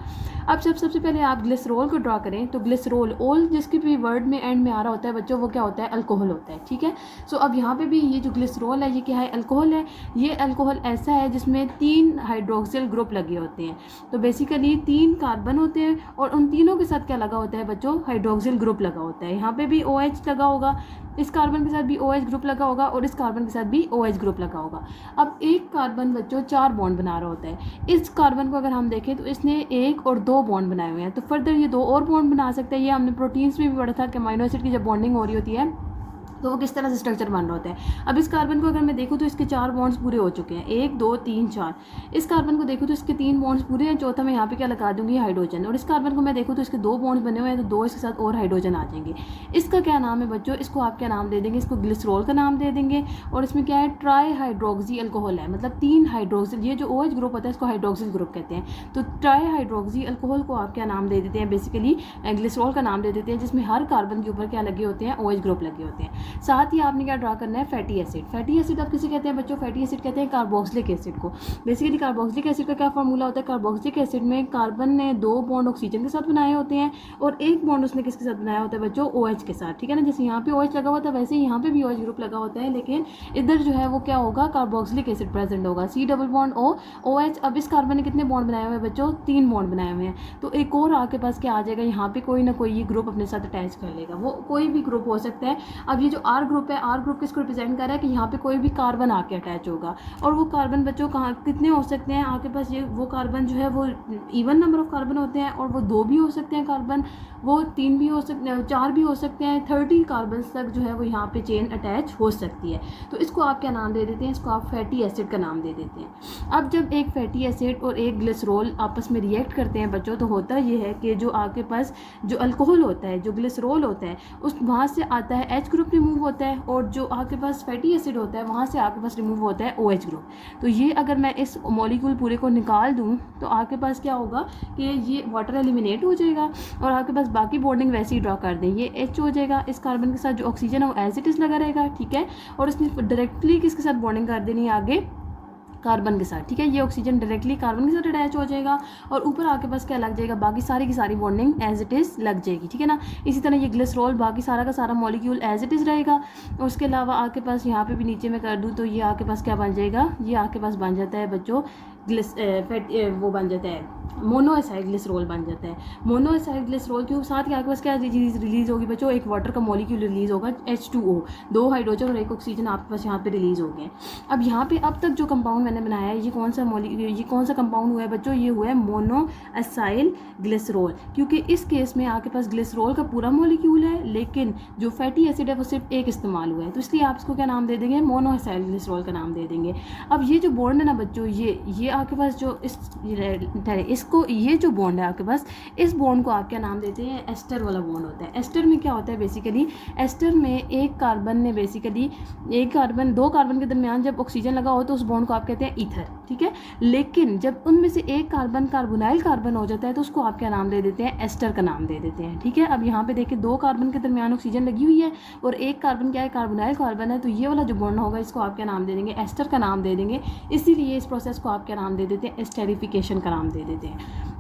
अब सबसे पहले आप ग्लिसरॉल को ड्रा करें तो ग्लिसरॉल ओल जिसके भी वर्ड में एंड में आ रहा होता है बच्चों वो क्या होता है, अल्कोहल होता है, ठीक है। सो अब यहाँ पे भी ये जो ग्लिसरॉल है ये क्या है, अल्कोहल है। ये अल्कोहल ऐसा है जिसमें 3 हाइड्रोक्सिल ग्रुप लगे होते हैं। तो बेसिकली 3 कार्बन होते हैं और उन तीनों के साथ क्या लगा होता है बच्चों, हाइड्रोक्सिल ग्रुप लगा होता है। यहाँ पे भी OH लगा होगा, इस कार्बन के साथ भी OH ग्रुप लगा होगा और इस कार्बन के साथ भी OH ग्रुप लगा होगा। अब एक कार्बन बच्चों 4 बॉन्ड बना रहा होता है। इस कार्बन को अगर हम देखें तो इसने 1 और 2 बॉन्ड बनाए हुए हैं, तो फर्दर ये 2 और बॉन्ड बना सकते हैं। ये हमने प्रोटीन्स में भी पढ़ा था कि अमीनो एसिड की जब बॉन्डिंग हो रही होती है तो वो किस तरह से स्ट्रक्चर बन रहा होता है। अब इस कार्बन को अगर मैं देखूँ तो इसके 4 बॉन्ड्स पूरे हो चुके हैं, 1 2 3 4। इस कार्बन को देखूँ तो इसके 3 बॉन्ड्स पूरे हैं, चौथा मैं यहाँ पे क्या लगा दूंगी, हाइड्रोजन। और इस कार्बन को मैं देखूँ तो इसके 2 बॉन्ड्स बने हुए हैं तो 2 इसके साथ और हाइड्रोजन आ जाएंगे। इसका क्या नाम है बच्चों, इसको आप क्या नाम दे देंगे, इसको ग्लिसरॉल का नाम दे देंगे। और इसमें क्या है, ट्राई हाइड्रोक्सी अल्कोहल है, मतलब 3 हाइड्रोक्सिल, ये जो OH ग्रुप होता है इसको हाइड्रोक्सिल ग्रुप कहते हैं। तो ट्राई हाइड्रोक्सी अल्कोहल को आप क्या नाम दे देते हैं, बेसिकली ग्लिसरॉल का नाम दे देते हैं, जिसमें हर कार्बन के ऊपर क्या लगे होते हैं, OH ग्रुप लगे होते हैं। साथ ही आपने क्या ड्रा करना है, फैटी एसिड। फैटी एसिड आप किसे कहते हैं बच्चों, फैटी एसिड कहते हैं कार्बोक्सिलिक एसिड को। बेसिकली कार्बोक्सिलिक एसिड का क्या फार्मूला होता है, कार्बोक्सिलिक एसिड में कार्बन ने 2 बॉन्ड ऑक्सीजन के साथ बनाए होते हैं और 1 बॉन्ड उसने किसके साथ बनाया होता है बच्चों, OH के साथ, ठीक है ना। जैसे यहाँ पे OH लगा हुआ था वैसे ही यहाँ पे भी OH ग्रुप लगा होता है, लेकिन इधर जो है वो क्या होगा, कार्बोक्सिलिक एसिड प्रेजेंट होगा, C double bond O OH। अब इस कार्बन ने कितने बॉन्ड बनाए हुए हैं बच्चों, 3 बॉन्ड बनाए हुए हैं। तो एक और आपके पास क्या आ जाएगा, यहाँ पे कोई ना कोई ये ग्रुप अपने साथ अटैच कर लेगा, वो कोई भी ग्रुप हो सकता है। अब ये जो R ग्रुप है, R ग्रुप किसको रिप्रेजेंट कर रहा है कि यहाँ पे कोई भी कार्बन आके अटैच होगा। और वो कार्बन बच्चों कहाँ कितने हो सकते हैं आपके पास, ये वो कार्बन जो है वो इवन नंबर ऑफ कार्बन होते हैं और वो 2 भी हो सकते हैं कार्बन, वो 3 भी हो सकते हैं, 4 भी हो सकते हैं, 30 कार्बन तक जो है वो यहाँ पे चेन अटैच हो सकती है। तो इसको आप क्या नाम दे देते हैं, इसको आप फैटी एसिड का नाम दे देते हैं। अब जब एक फैटी एसिड और एक ग्लिसरॉल आपस में रिएक्ट करते हैं बच्चों तो होता ये है कि जो आपके पास जो अल्कोहल होता है, जो ग्लिसरॉल होता है, उस वहाँ से आता है H ग्रुप रिमूव होता है और जो आपके पास फैटी एसिड होता है वहाँ से आपके पास रिमूव होता है OH ग्रुप। तो ये अगर मैं इस मॉलिक्यूल पूरे को निकाल दूँ तो आपके पास क्या होगा कि ये वाटर एलिमिनेट हो जाएगा और आपके पास बाकी बॉन्डिंग वैसे ही ड्रॉ कर दें, ये H हो जाएगा, इस कार्बन के साथ जो ऑक्सीजन है वो एज इट इज़ लगा रहेगा, ठीक है। और इसने डायरेक्टली किसके साथ बॉन्डिंग कर देनी है आगे, कार्बन के साथ, ठीक है। ये ऑक्सीजन डायरेक्टली कार्बन के साथ अटैच हो जाएगा और ऊपर आके पास क्या लग जाएगा, बाकी सारी की सारी बॉन्डिंग एज इट इज़ लग जाएगी, ठीक है ना। इसी तरह ये ग्लिसरॉल बाकी सारा का सारा मॉलिक्यूल एज इट इज़ रहेगा। और उसके अलावा आपके पास यहाँ पे भी नीचे में कर दूँ तो ये आपके पास क्या बन जाएगा, ये आपके पास बन जाता है बच्चों वो बन जाता है मोनोएसाइड ग्लिसरॉल बन जाता है। मोनोएसाइड ग्लिसरॉल के साथ ही आपके पास क्या चीज़ रिलीज़ होगी बच्चों, एक वाटर का मॉलिक्यूल रिलीज़ होगा H2O, 2 हाइड्रोजन और 1 ऑक्सीजन आपके पास यहाँ पे रिलीज़ हो गए। अब यहाँ पे अब तक जो कंपाउंड मैंने बनाया है ये कौन सा कंपाउंड हुआ है बच्चों, ये हुआ है मोनोएसाइल ग्लिसरॉल, क्योंकि इस केस में आपके पास ग्लिसरॉल का पूरा मॉलिक्यूल है लेकिन जो फैटी एसिड है वो सिर्फ एक इस्तेमाल हुआ है, तो इसलिए आप इसको क्या नाम दे देंगे, मोनोएसाइल ग्लिसरॉल का नाम दे देंगे। अब ये जो बॉन्ड है ना बच्चों, ये आपके पास जो इसको ये जो बॉन्ड है आपके पास, इस बॉन्ड को आप क्या नाम देते हैं, एस्टर वाला बॉन्ड होता है। एस्टर में क्या होता है, बेसिकली एस्टर में एक कार्बन ने बेसिकली 2 कार्बन के दरमियान जब ऑक्सीजन लगा हो तो उस बॉन्ड को आप कहते हैं ईथर, ठीक है। लेकिन जब उनमें से एक कार्बन कार्बोनाइल कार्बन हो जाता है तो उसको आप क्या नाम दे देते हैं, एस्टर का नाम दे देते हैं, ठीक है। अब यहाँ पे देखिए 2 कार्बन के दरमियान ऑक्सीजन लगी हुई है और एक कार्बन क्या है, कार्बोनाइल कार्बन है, तो ये वाला जो बॉन्ड होगा इसको आप क्या नाम दे देंगे, एस्टर का नाम दे देंगे। इसीलिए इस प्रोसेस को आप क्या नाम दे देते हैं, एस्टेरिफिकेशन का नाम दे देते हैं।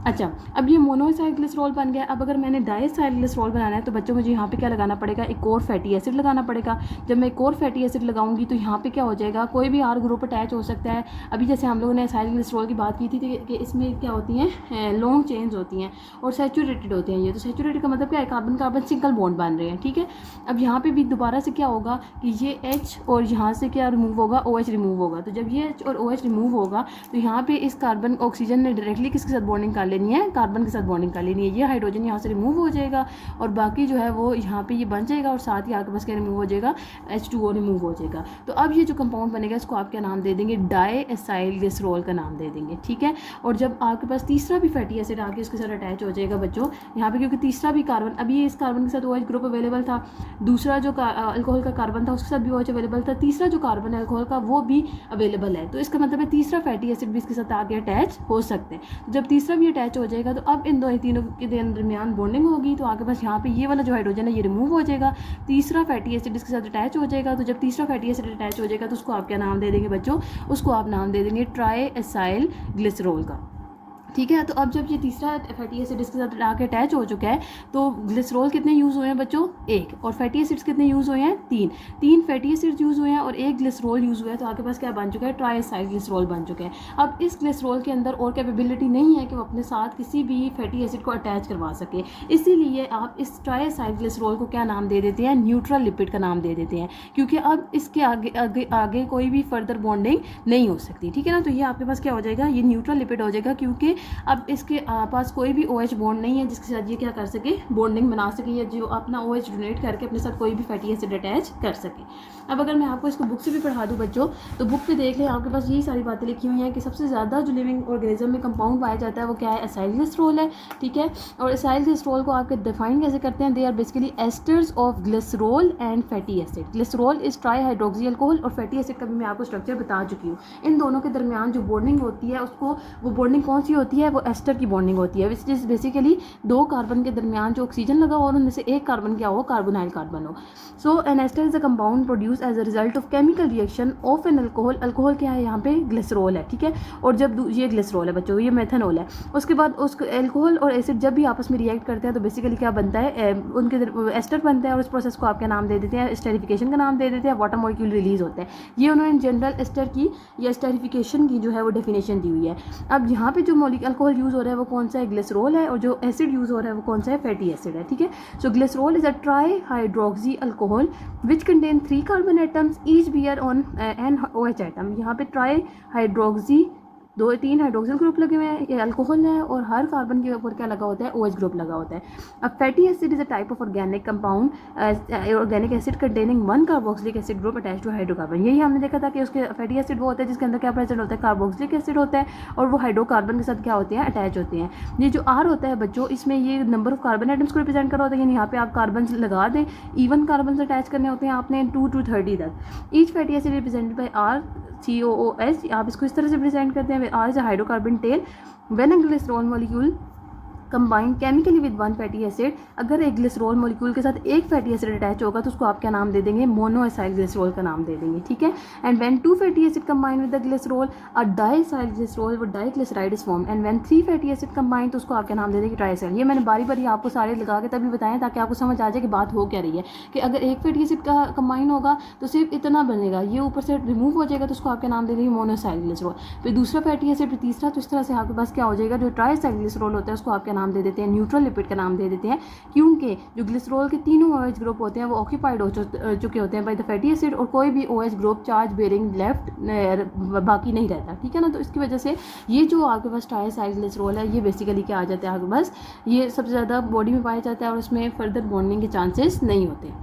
अच्छा, अब ये मोनोएसाइल ग्लिसरॉल बन गया। अब अगर मैंने डाइएसाइल ग्लिसरॉल बनाना है तो बच्चों मुझे यहाँ पे क्या लगाना पड़ेगा, एक और फैटी एसिड लगाना पड़ेगा। जब मैं एक और फैटी एसिड लगाऊंगी तो यहाँ पे क्या हो जाएगा, कोई भी आर ग्रुप अटैच हो सकता है। अभी जैसे हम लोगों ने एसाइल ग्लिसरॉल की बात की थी कि इसमें क्या होती हैं, लॉन्ग चेन्स होती हैं और सैचुरेटेड होते हैं ये। तो सैचुरेटेड का मतलब क्या है, कार्बन कार्बन सिंगल बॉन्ड बन रहे हैं, ठीक है। अब यहाँ पे भी दोबारा से क्या होगा कि ये H और यहाँ से क्या रिमूव होगा, OH रिमूव होगा। तो जब ये H और OH रिमूव होगा तो यहाँ पे इस कार्बन ऑक्सीजन ने डायरेक्टली किसके साथ बॉन्डिंग कर लेनी है, कार्बन के साथ बॉन्डिंग कर लेनी है। ये हाइड्रोजन यहाँ से रिमूव हो जाएगा और बाकी जो है वो यहाँ पे ये बन जाएगा और साथ ही आपके पास क्या रिमूव हो जाएगा, H2O रिमूव हो जाएगा। तो अब ये जो कंपाउंड बनेगा इसको आप क्या नाम दे देंगे, डाइएसाइल ग्लिसरॉल का नाम दे देंगे, ठीक है। और जब आपके पास तीसरा भी फैटी एसिड आके इसके साथ अटैच हो जाएगा बच्चों यहाँ पे, क्योंकि तीसरा भी कार्बन, अभी इस कार्बन के साथ OH ग्रुप अवेलेबल था, दूसरा जो अल्कोहल का कार्बन था उसके साथ भी OH अवेलेबल था, तीसरा जो कार्बन है अल्कोहल का वो भी अवेलेबल है। तो इसका मतलब है तीसरा फैटी एसिड भी इसके साथ आगे अटैच हो सकते हैं। जब तीसरा भी अटैच हो जाएगा तो अब इन तीनों के दरमियान बॉन्डिंग होगी तो आगे बस यहाँ पे ये वाला जो हाइड्रोजन है ये रिमूव हो जाएगा, तीसरा फैटी एसिड इसके साथ अटैच हो जाएगा। तो जब तीसरा फैटी एसिड अटैच हो जाएगा तो उसको आप क्या नाम दे देंगे बच्चों, उसको आप नाम दे देंगे ट्राइएसाइल ग्लिसरॉल का, ठीक है। तो अब जब ये तीसरा फैटी एसिड इसके साथ आके अटैच हो चुका है तो ग्लिसरॉल कितने यूज़ हुए हैं बच्चों, एक, और फैटी एसिड्स कितने यूज़ हुए हैं, तीन फैटी एसिड्स यूज़ हुए हैं और एक ग्लिसरॉल यूज़ हुआ है। तो आपके पास क्या बन चुका है, ट्राइएसाइल ग्लिसरॉल बन चुका है। अब इस ग्लिसरॉल के अंदर और कैपेबिलिटी नहीं है कि वो अपने साथ किसी भी फैटी एसिड को अटैच करवा सके, इसीलिए आप इस ट्राइएसाइल ग्लिसरॉल को क्या नाम दे देते हैं, न्यूट्रल लिपिड का नाम दे देते हैं, क्योंकि अब इसके आगे कोई भी फर्दर बॉन्डिंग नहीं हो सकती, ठीक है ना। तो ये आपके पास क्या हो जाएगा, ये न्यूट्रल लिपिड हो जाएगा, क्योंकि अब इसके पास कोई भी OH बॉन्ड नहीं है जिसके साथ ये क्या कर सके, बॉन्डिंग बना सके या जो अपना OH डोनेट करके अपने साथ कोई भी फैटी एसिड अटैच कर सके। अब अगर मैं आपको इसको बुक से भी पढ़ा दूँ बच्चों तो बुक पे देख लें, आपके पास यही सारी बातें लिखी हुई हैं कि सबसे ज़्यादा जो लिविंग ऑर्गेनिज्म में कंपाउंड पाया जाता है वो क्या है, एसाइल ग्लिसरॉल है, ठीक है। और एसाइल ग्लिसरॉल को आपके डिफाइन कैसे करते हैं, they are basically esters of glycerol and fatty acid. Glycerol is tri hydroxy alcohol और फैटी एसिड का भी मैं आपको स्ट्रक्चर बता चुकी हूँ। इन दोनों के दरमियान जो बॉन्डिंग होती है उसको, वो बॉन्डिंग कौन सी होती है, वो एस्टर की बॉन्डिंग होती है, विच इज बेसिकली दो कार्बन के दरमियान जो ऑक्सीजन लगा हो और उनमें से एक कार्बन क्या हो, कार्बोनाइल कार्बन हो। So an ester is a compound produce as a result of chemical reaction of an alcohol. Alcohol क्या है यहाँ पे, ग्लिसरॉल है, ठीक है। और जब ये ग्लिसरॉल है बच्चों, ये मेथनॉल है, उसके बाद उस अल्कोहल और एसिड जब भी आपस में रिएक्ट करते हैं तो बेसिकली क्या बनता है, उनके एस्टर बनता है और उस प्रोसेस को आप क्या नाम दे देते हैं, एस्टरिफिकेशन का नाम दे देते हैं। वाटर मॉलिक्यूल रिलीज होते हैं। ये उन्होंने जनरल एस्टर की या एस्टरिफिकेशन की जो है वो डेफिनेशन दी हुई है। अब यहाँ पे जो अल्कोहल यूज़ हो रहा है वो कौन सा है, ग्लिसरॉल है, और जो एसिड यूज़ हो रहा है वो कौन सा है, फैटी एसिड है, ठीक है। So glycerol is a tri hydroxy alcohol which contain 3 carbon atoms each bear on an OH atom. यहाँ पे ट्राई हाइड्रोक्सी 2-3 हाइड्रोक्सिल ग्रुप लगे हुए हैं, ये अल्कोहल है और हर कार्बन के ऊपर क्या लगा होता है, OH ग्रुप लगा होता है। अब fatty acid is a type of organic compound, organic acid containing 1 carboxylic acid group attach to hydrocarbon. यही हमने देखा था कि उसके फैटी एसिड वो होता है जिसके अंदर क्या प्रेजेंट होता है, कार्बोक्सिलिक एसिड होता है और वो हाइड्रोकार्बन के साथ क्या होते हैं, अटैच होते हैं। ये जो R होता है बच्चों, इसमें ये नंबर ऑफ कार्बन एटम्स को रिप्रेजेंट कर रहा होता है, यानी यहाँ पे आप कार्बन लगा दें, इवन कार्बन से अटैच करने होते हैं आपने 2 to 30 तक। Each fatty acid represented by R COOH, आप इसको इस तरह से प्रेजेंट करते हैं, R is a hydrocarbon tail when a glycerol molecule combined chemically with 1 fatty acid. अगर एक ग्लिसरॉल मॉलिक्यूल के साथ एक फैटी एसिड अटैच होगा तो उसको आप क्या नाम दे देंगे, मोनोएसाइल ग्लिसरॉल का नाम दे देंगे, ठीक है। And when 2 fatty acid combine with the glycerol a diacyl glycerol वो diglyceride is form. And when 3 fatty acid combine तो उसको आप क्या नाम दे देंगे, ट्राइएसाइल। ये मैंने बारी बारी आपको सारे लगा के तभी बताएं ताकि आपको समझ आ जाए कि बात हो क्या रही है, कि अगर एक फैटी एसिड का कंबाइन होगा तो सिर्फ इतना बनेगा, ये ऊपर से रिमूव हो जाएगा तो उसको आप क्या नाम दे देंगे, मोनोएसाइल ग्लिसरॉल। फिर दूसरा फैटी एसिड, फिर तीसरा, तो इस तरह से आपके पास क्या हो जाएगा, जो ट्राइएसाइल ग्लिसरॉल होता है उसको आप क्या नाम दे देते हैं, न्यूट्रल लिपिड का नाम दे देते हैं, क्योंकि जो ग्लिसरॉल के तीनों OH ग्रुप होते हैं वो ऑक्यूपाइड हो चुके होते हैं बाय द फैटी एसिड और कोई भी OH group charge bearing left बाकी नहीं रहता, ठीक है ना। तो इसकी वजह से ये जो आपके पास ट्राइएसाइल ग्लिसरॉल है ये बेसिकली क्या आ जाता है आपके पास, ये सबसे ज़्यादा बॉडी में पाया जाता है और उसमें फर्दर बॉन्डिंग के चांसेस नहीं होते।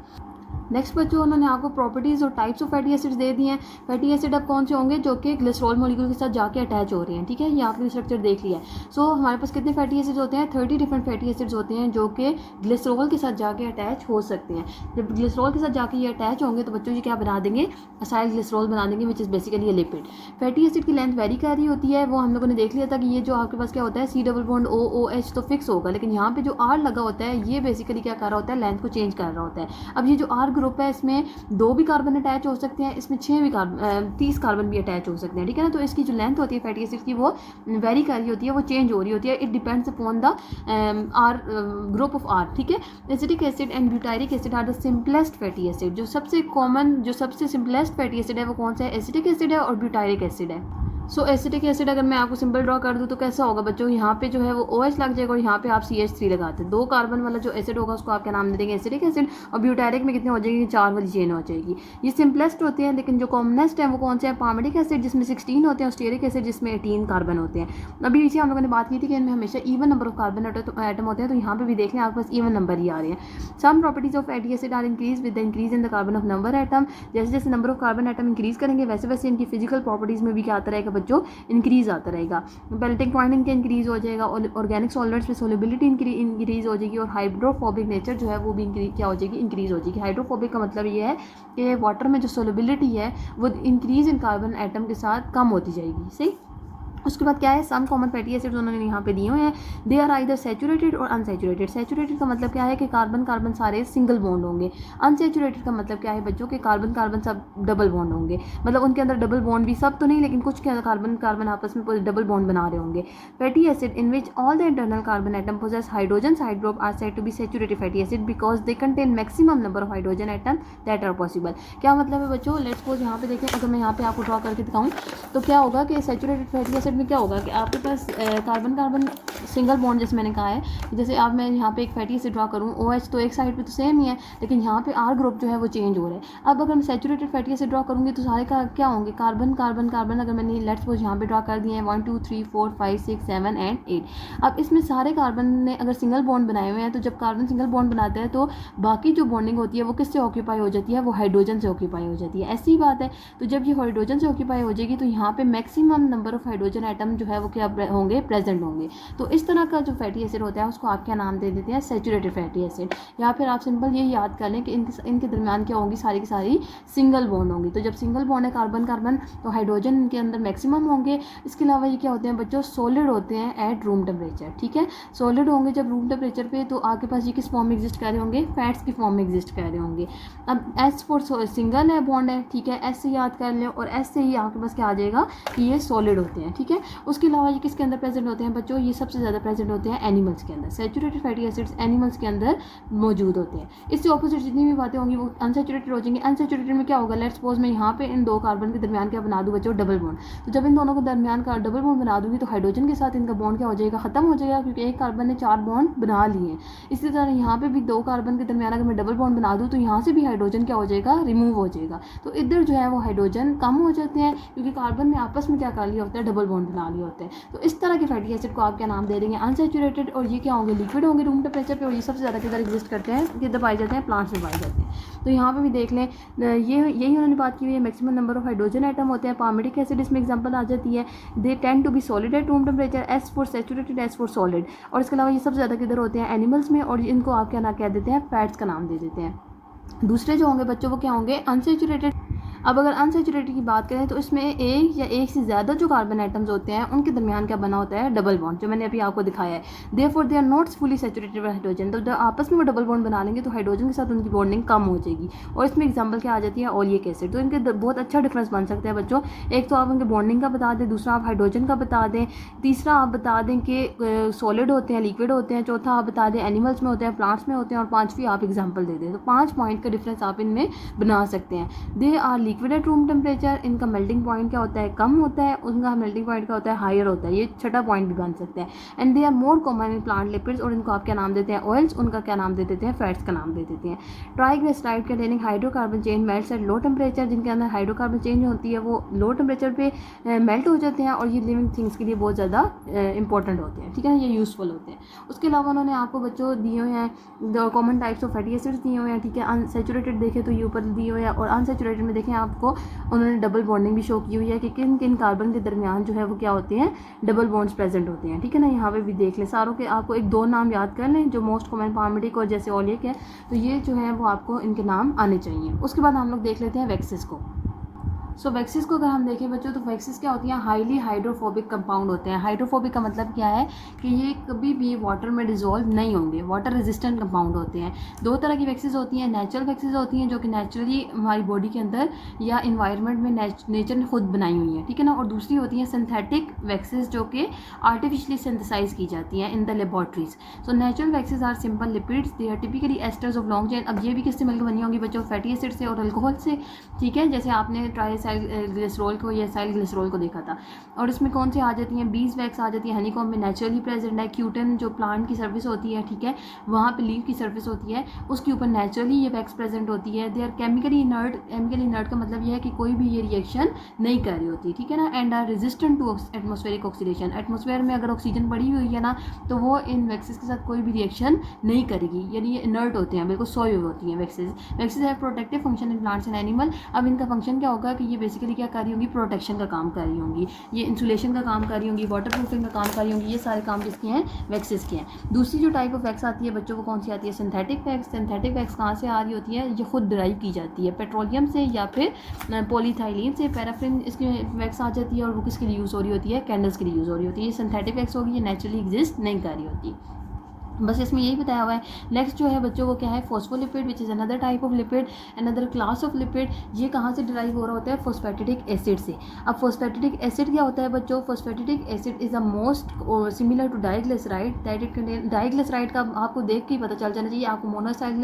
नेक्स्ट बच्चों उन्होंने आपको प्रॉपर्टीज़ और टाइप्स ऑफ फैटी एसिड्स दे दिए हैं। फैटी एसिड अब कौन से होंगे, जो कि ग्लिसरॉल मॉलिक्यूल के साथ जाके अटैच हो रहे हैं, ठीक है। ये आपने स्ट्रक्चर देख लिया है। सो हमारे पास कितने फैटी एसिड्स होते हैं, 30 डिफरेंट फैटी एसिड्स होते हैं जो कि ग्लिसरॉल के साथ जाके अटैच हो सकते हैं। जब ग्लिसरॉल के साथ जाके ये अटैच होंगे तो बच्चों ये क्या बना देंगे, असाइल ग्लिसरॉल बना देंगे, which is basically A lipid. Fatty acid की लेंथ वेरी कर रही होती है, वो हम लोगों ने देख लिया था कि ये जो आपके पास क्या होता है, C डबल बॉन्ड OOH तो फिक्स होगा, लेकिन यहाँ पे जो R लगा होता है ये बेसिकली क्या कर रहा होता है, लेंथ को चेंज कर रहा होता है। अब ये जो R ग्रुप है, इसमें 2 भी कार्बन अटैच हो सकते हैं, इसमें 30 कार्बन भी अटैच हो सकते हैं, ठीक है ना। तो इसकी जो लेंथ होती है फैटी एसिड की वो वेरी कर रही होती है, वो चेंज हो रही होती है। It depends upon the R group of R, ठीक है। Acetic acid and butyric acid are the simplest fatty acid. जो सबसे कॉमन, जो सबसे सिंपलेस्ट फैटी एसिड है वो कौन सा है? एसिटिक एसिड है और ब्यूटारिक एसिड है। सो एसिटिक एसिड अगर मैं आपको सिंपल ड्रॉ कर दूँ तो कैसा होगा बच्चों? यहाँ पे जो है वो OH लग जाएगा और यहाँ पे आप CH3 लगाते हैं। 2 कार्बन वाला जो एसिड होगा उसको आप क्या नाम दे देंगे? Acetic acid. और ब्यूटारिक में कितने हो जाएगी? 4 वाली चेन हो जाएगी। ये सिंपलेस्ट होते हैं, लेकिन जो कॉमनेस्ट है वो कौन से है? पार्मेटिक एसिड जिसमें 16 होते हैं और स्टीयरिक एसिड जिसमें 18 कार्बन होते हैं। अभी पीछे हम लोगों ने बात की थी कि इनमें हमेशा even number of carbon atom होते हैं, तो यहाँ पे भी देख लें आपके पास इवन नंबर ही आ रहे हैं। Some properties of fatty acid are increase with the increase in the carbon of number atom. जैसे जैसे number of carbon atom increase करेंगे वैसे वैसे इनकी फिजिकल प्रॉपर्टीज में भी क्या आता रहेगा बच्चों? इंक्रीज आता रहेगा। मेल्टिंग पॉइंट इनका इंक्रीज हो जाएगा और ऑर्गेनिक सॉल्वेंट्स में सोलिबिलिटी इंक्रीज हो जाएगी और हाइड्रोफोबिक नेचर जो है वो भी क्या हो जाएगी? इंक्रीज हो जाएगी। हाइड्रोफोबिक का मतलब ये है कि वाटर में जो सोलिबिलिटी है वो इंक्रीज इन कार्बन एटम के साथ कम होती जाएगी। सही। उसके बाद क्या है? सम कॉमन फैटी एसिड्स उन्होंने यहाँ पे दिए हुए हैं। दे आर आइदर सैचुरेटेड और अनसैचुरेटेड। सैचुरेटेड का मतलब क्या है कि कार्बन कार्बन सारे सिंगल बॉन्ड होंगे। अनसैचुरेटेड का मतलब क्या है बच्चों? के कार्बन कार्बन सब डबल बॉन्ड होंगे। मतलब उनके अंदर डबल बॉन्ड भी, सब तो नहीं लेकिन कुछ के अंदर कार्बन कार्बन आपस में डबल बॉन्ड बना रहे होंगे। Fatty acid in which all the internal carbon atom possess hydrogen side group are said to be saturated fatty acid because they contain maximum number of hydrogen atom that are possible. क्या मतलब है बच्चों? Let's suppose यहाँ पे देखें, अगर मैं यहाँ पे आपको ड्रॉ करके दिखाऊँ तो क्या होगा कि सैचुरेटेड फैटी एसिड में क्या होगा कि आपके पास कार्बन कार्बन सिंगल बॉन्ड, जैसे मैंने कहा है, जैसे अब मैं यहाँ पे एक फैटी एसिड ड्रॉ करूँ, OH तो एक साइड पे तो सेम ही है, लेकिन यहाँ पे R ग्रुप जो है वो चेंज हो रहा है। अब अगर मैं सैचुरेटेड फैटी एसिड ड्रॉ करूँगी तो सारे का क्या होंगे? Carbon carbon carbon. अगर मैंने लेट्स सपोज यहाँ पे ड्रॉ कर दिए हैं 1 2 3 4 5 6 7 एंड 8। अब इसमें सारे कार्बन ने अगर सिंगल बॉन्ड बनाए हुए हैं, तो जब कार्बन सिंगल बॉन्ड बनाते हैं तो बाकी जो बॉन्डिंग होती है वो किससे ऑक्यूपाई हो जाती है? वो हाइड्रोजन से ऑक्यूपाई हो जाती है। ऐसी बात है। तो जब ये हाइड्रोजन से ऑक्यूपाई हो जाएगी तो यहाँ पे maximum number of hydrogen atom जो है वो क्या होंगे? प्रेजेंट होंगे। तो इस तरह का जो फैटी एसिड होता है उसको आप क्या नाम दे देते हैं? Saturated fatty acid. या फिर आप सिंपल ये याद कर लें कि इनके दरमियान क्या होंगी? सारी की सारी सिंगल बॉन्ड होंगी। तो जब सिंगल बॉन्ड है कार्बन कार्बन तो हाइड्रोजन इनके अंदर मैक्सिमम होंगे। इसके अलावा ये क्या होते हैं बच्चों? सॉलिड होते हैं एट रूम टेम्परेचर, ठीक है। सॉलिड होंगे जब रूम टेम्परेचर पे, तो आपके पास ये किस फॉर्म में एग्जिस्ट कर रहे होंगे? फैट्स की फॉर्म में एग्जिस्ट कर रहे होंगे। अब S फॉर सिंगल है, बॉन्ड है, ठीक है, S से याद कर लें और S से ही आपके पास क्या आ जाएगा कि ये सॉलिड होते हैं, ठीक है। उसके अलावा ये किसके अंदर प्रेजेंट होते हैं बच्चों? ये सबसे ज़्यादा प्रेजेंट होते हैं एनिमल्स के अंदर। सैचुरेटेड फैटी एसिड्स एनिमल्स के अंदर मौजूद होते हैं। इससे ऑपोजिट जितनी भी बातें होंगी वो अनसैचुरेटेड हो जाएंगी। अनसैचुरेटेड में क्या होगा? लेट्स सपोज मैं यहाँ पे इन 2 कार्बन के दरमियान क्या बना दूँ बच्चों? Double bond. तो जब इन दोनों के दरमियान का डबल बॉन्ड बना दूंगी तो हाइड्रोजन के साथ इनका बॉन्ड क्या हो जाएगा? खत्म हो जाएगा, क्योंकि एक कार्बन ने 4 बॉन्ड बना लिए। इसी तरह यहाँ पे भी 2 कार्बन के दरमियान अगर मैं डबल बॉन्ड बना दूँ तो यहाँ से भी हाइड्रोजन क्या हो जाएगा? रिमूव हो जाएगा। तो इधर जो है वो हाइड्रोजन कम हो जाते हैं, क्योंकि कार्बन ने आपस में क्या कर लिया होता है? डबल बॉन्ड बना लिए होते हैं। तो इस तरह के फैटी एसिड को आप क्या नाम दे देंगे? अनसैचुरेटेड। और ये क्या होंगे? लिक्विड होंगे रूम टेम्परेचर पे। और ये सबसे ज़्यादा किधर एग्जिस्ट करते हैं? किधर पाए जाते हैं? प्लांट्स में पाए जाते हैं। तो यहाँ पे भी देख लें, ये यही उन्होंने बात की हुई है। Maximum number of hydrogen atom होते हैं। पार्मेटिक एसिड इसमें एग्जांपल आ जाती है। They tend to be solid at room temperature. S for saturated, S for solid. और इसके अलावा ये सबसे ज़्यादा किधर होते हैं? एनिमल्स में। और इनको आप क्या ना कह देते हैं? फैट्स का नाम दे देते हैं। दूसरे जो होंगे बच्चों वो क्या होंगे? अनसैचुरेटेड। अब अगर अनसैचुरेटेड की बात करें तो इसमें एक या एक से ज़्यादा जो कार्बन एटम्स होते हैं उनके दरमियान क्या बना होता है? डबल बॉन्ड, जो मैंने अभी आपको दिखाया है। Therefore they are not fully saturated with hydrogen. तो जब आपस में वो डबल बॉन्ड बना लेंगे तो हाइड्रोजन के साथ उनकी बॉन्डिंग कम हो जाएगी। और इसमें एग्जाम्पल क्या आ जाती है? Oleic acid. तो इनके बहुत अच्छा डिफरेंस बन सकता है बच्चों। एक तो आप उनके बॉन्डिंग का बता दें, दूसरा आप हाइड्रोजन का बता दें, तीसरा आप बता दें कि सॉलिड होते हैं, लिक्विड होते हैं, चौथा आप बता दें एनिमल्स में होते हैं, प्लांट्स में होते हैं, और पाँचवीं आप एग्जाम्पल दे दें। तो 5 पॉइंट का डिफरेंस आप इनमें बना सकते हैं। They are liquid at room temperature. इनका मेल्टिंग पॉइंट क्या होता है? कम होता है। उनका मेल्टिंग पॉइंट क्या होता है? हायर होता है। ये छठा पॉइंट भी बन सकता है। And they are more common in plant lipids. और इनको आप क्या नाम देते हैं? ऑयल्स। उनका क्या नाम दे देते हैं? फैट्स का नाम दे देते हैं। Triglyceride containing hydrocarbon chain melts at low temperature. जिनके अंदर हाइड्रोकार्बन चेन होती है वो लो टेम्परेचर पे मेल्ट हो जाते हैं और ये लिविंग थिंग्स के लिए बहुत ज़्यादा इंपॉर्टेंट होते हैं, ठीक है, ये यूज़फुल होते हैं। उसके अलावा उन्होंने आपको बच्चों दिए हुए हैं common types of fatty acids दिए हुए हैं, ठीक है। अनसैचुरेटेड देखें तो ये ऊपर दिए हुए हैं, और अनसैचुरेटेड में देखें आपको उन्होंने डबल बॉन्डिंग भी शो की हुई है कि किन किन कार्बन के दरमियान जो है वो क्या होते हैं? डबल बॉन्ड्स प्रेजेंट होते हैं, ठीक है ना। यहाँ पे भी देख लें, सारों के आपको 1-2 नाम याद कर लें जो मोस्ट कॉमन पार्मेटिक और जैसे ओलिक है, तो ये जो है वो आपको इनके नाम आने चाहिए। उसके बाद हम लोग देख लेते हैं वैक्सेस को। सो वैक्सीज को अगर हम देखें बच्चों, तो वैक्सीज क्या होती हैं, हाईली हाइड्रोफोबिक कंपाउंड होते हैं। हाइड्रोफोबिक का मतलब क्या है कि ये कभी भी वाटर में डिजोल्व नहीं होंगे, वाटर रेजिस्टेंट कंपाउंड होते हैं। दो तरह की वैक्सीज होती हैं, नेचुरल वैक्सीज होती हैं जो कि नेचुरली हमारी बॉडी के अंदर या इन्वायरमेंट में नेचर ने खुद बनाई हुई हैं, ठीक है ना। और दूसरी होती हैं सिंथेटिक वैक्सीज जो कि आर्टिफिशियली सिंथेसाइज की जाती हैं in the laboratories. So natural waxes are simple lipids, they are typically esters of long chain. अब ये भी किससे मिलकर बनी होंगी बच्चों, फैटी एसिड से और अल्कोहल से, ठीक है। जैसे आपने ट्राइसाइल ग्लिसरॉल को या साइल ग्लिसरॉल को देखा था। और इसमें कौन सी आ जाती हैं, बीज वैक्स आ जाती है, हनीकॉम्ब में नेचुरली प्रेजेंट है, क्यूटन जो प्लांट की सर्फेस होती है, ठीक है, वहाँ पे लीव की सर्फेस होती है, उसके ऊपर नेचुरली ये वैक्स प्रेजेंट होती है। They are chemically inert. Chemically inert का मतलब ये है कि कोई भी ये रिएक्शन नहीं कर रही होती, ठीक है ना। And are resistant to atmospheric oxidation. Atmosphere में अगर ऑक्सीजन पड़ी हुई है ना, तो वो इन वैक्सीज के साथ कोई भी रिएक्शन नहीं करेगी, यानी ये इनर्ट होते हैं, बिल्कुल सोई हुई होती हैं waxes. Waxes have protective function in plants and animal. अब इनका फंक्शन क्या होगा कि ये बेसिकली क्या कर रही होंगी, प्रोटेक्शन का काम कर रही होंगी, ये इंसुलेशन का काम कर रही होंगी, वाटर प्रूफिंग का काम कर रही होंगी। ये सारे काम किसके हैं, वैक्सीज के हैं। दूसरी जो टाइप ऑफ वैक्स आती है बच्चों को कौन सी आती है, सिंथेटिक वैक्स। सिंथेटिक वैक्स कहाँ से आ रही होती है, ये खुद ड्राइव की जाती है पेट्रोलियम से या फिर पॉलीथाइलिन से। पैराफिन इसकी वैक्स आ जाती है और वो किसके लिए यूज़ हो रही होती है, कैंडल्स के लिए यूज़ हो रही होती है। ये सिंथेटिक वैक्स होगी, ये नेचुरली एग्जिस्ट नहीं कर रही होती। बस इसमें यही बताया हुआ है। नेक्स्ट जो है बच्चों को क्या है, phospholipid which is another type of lipid, another class of lipid. ये कहाँ से डिराइव हो रहा होता है, फॉस्फेटिडिक एसिड से। अब फॉस्फेटिडिक एसिड क्या होता है बच्चों, phosphatidic acid is a most similar to diglyceride that it contain. Diglyceride का आपको देख के ही पता चल जाना चाहिए, आपको मोनोसाइल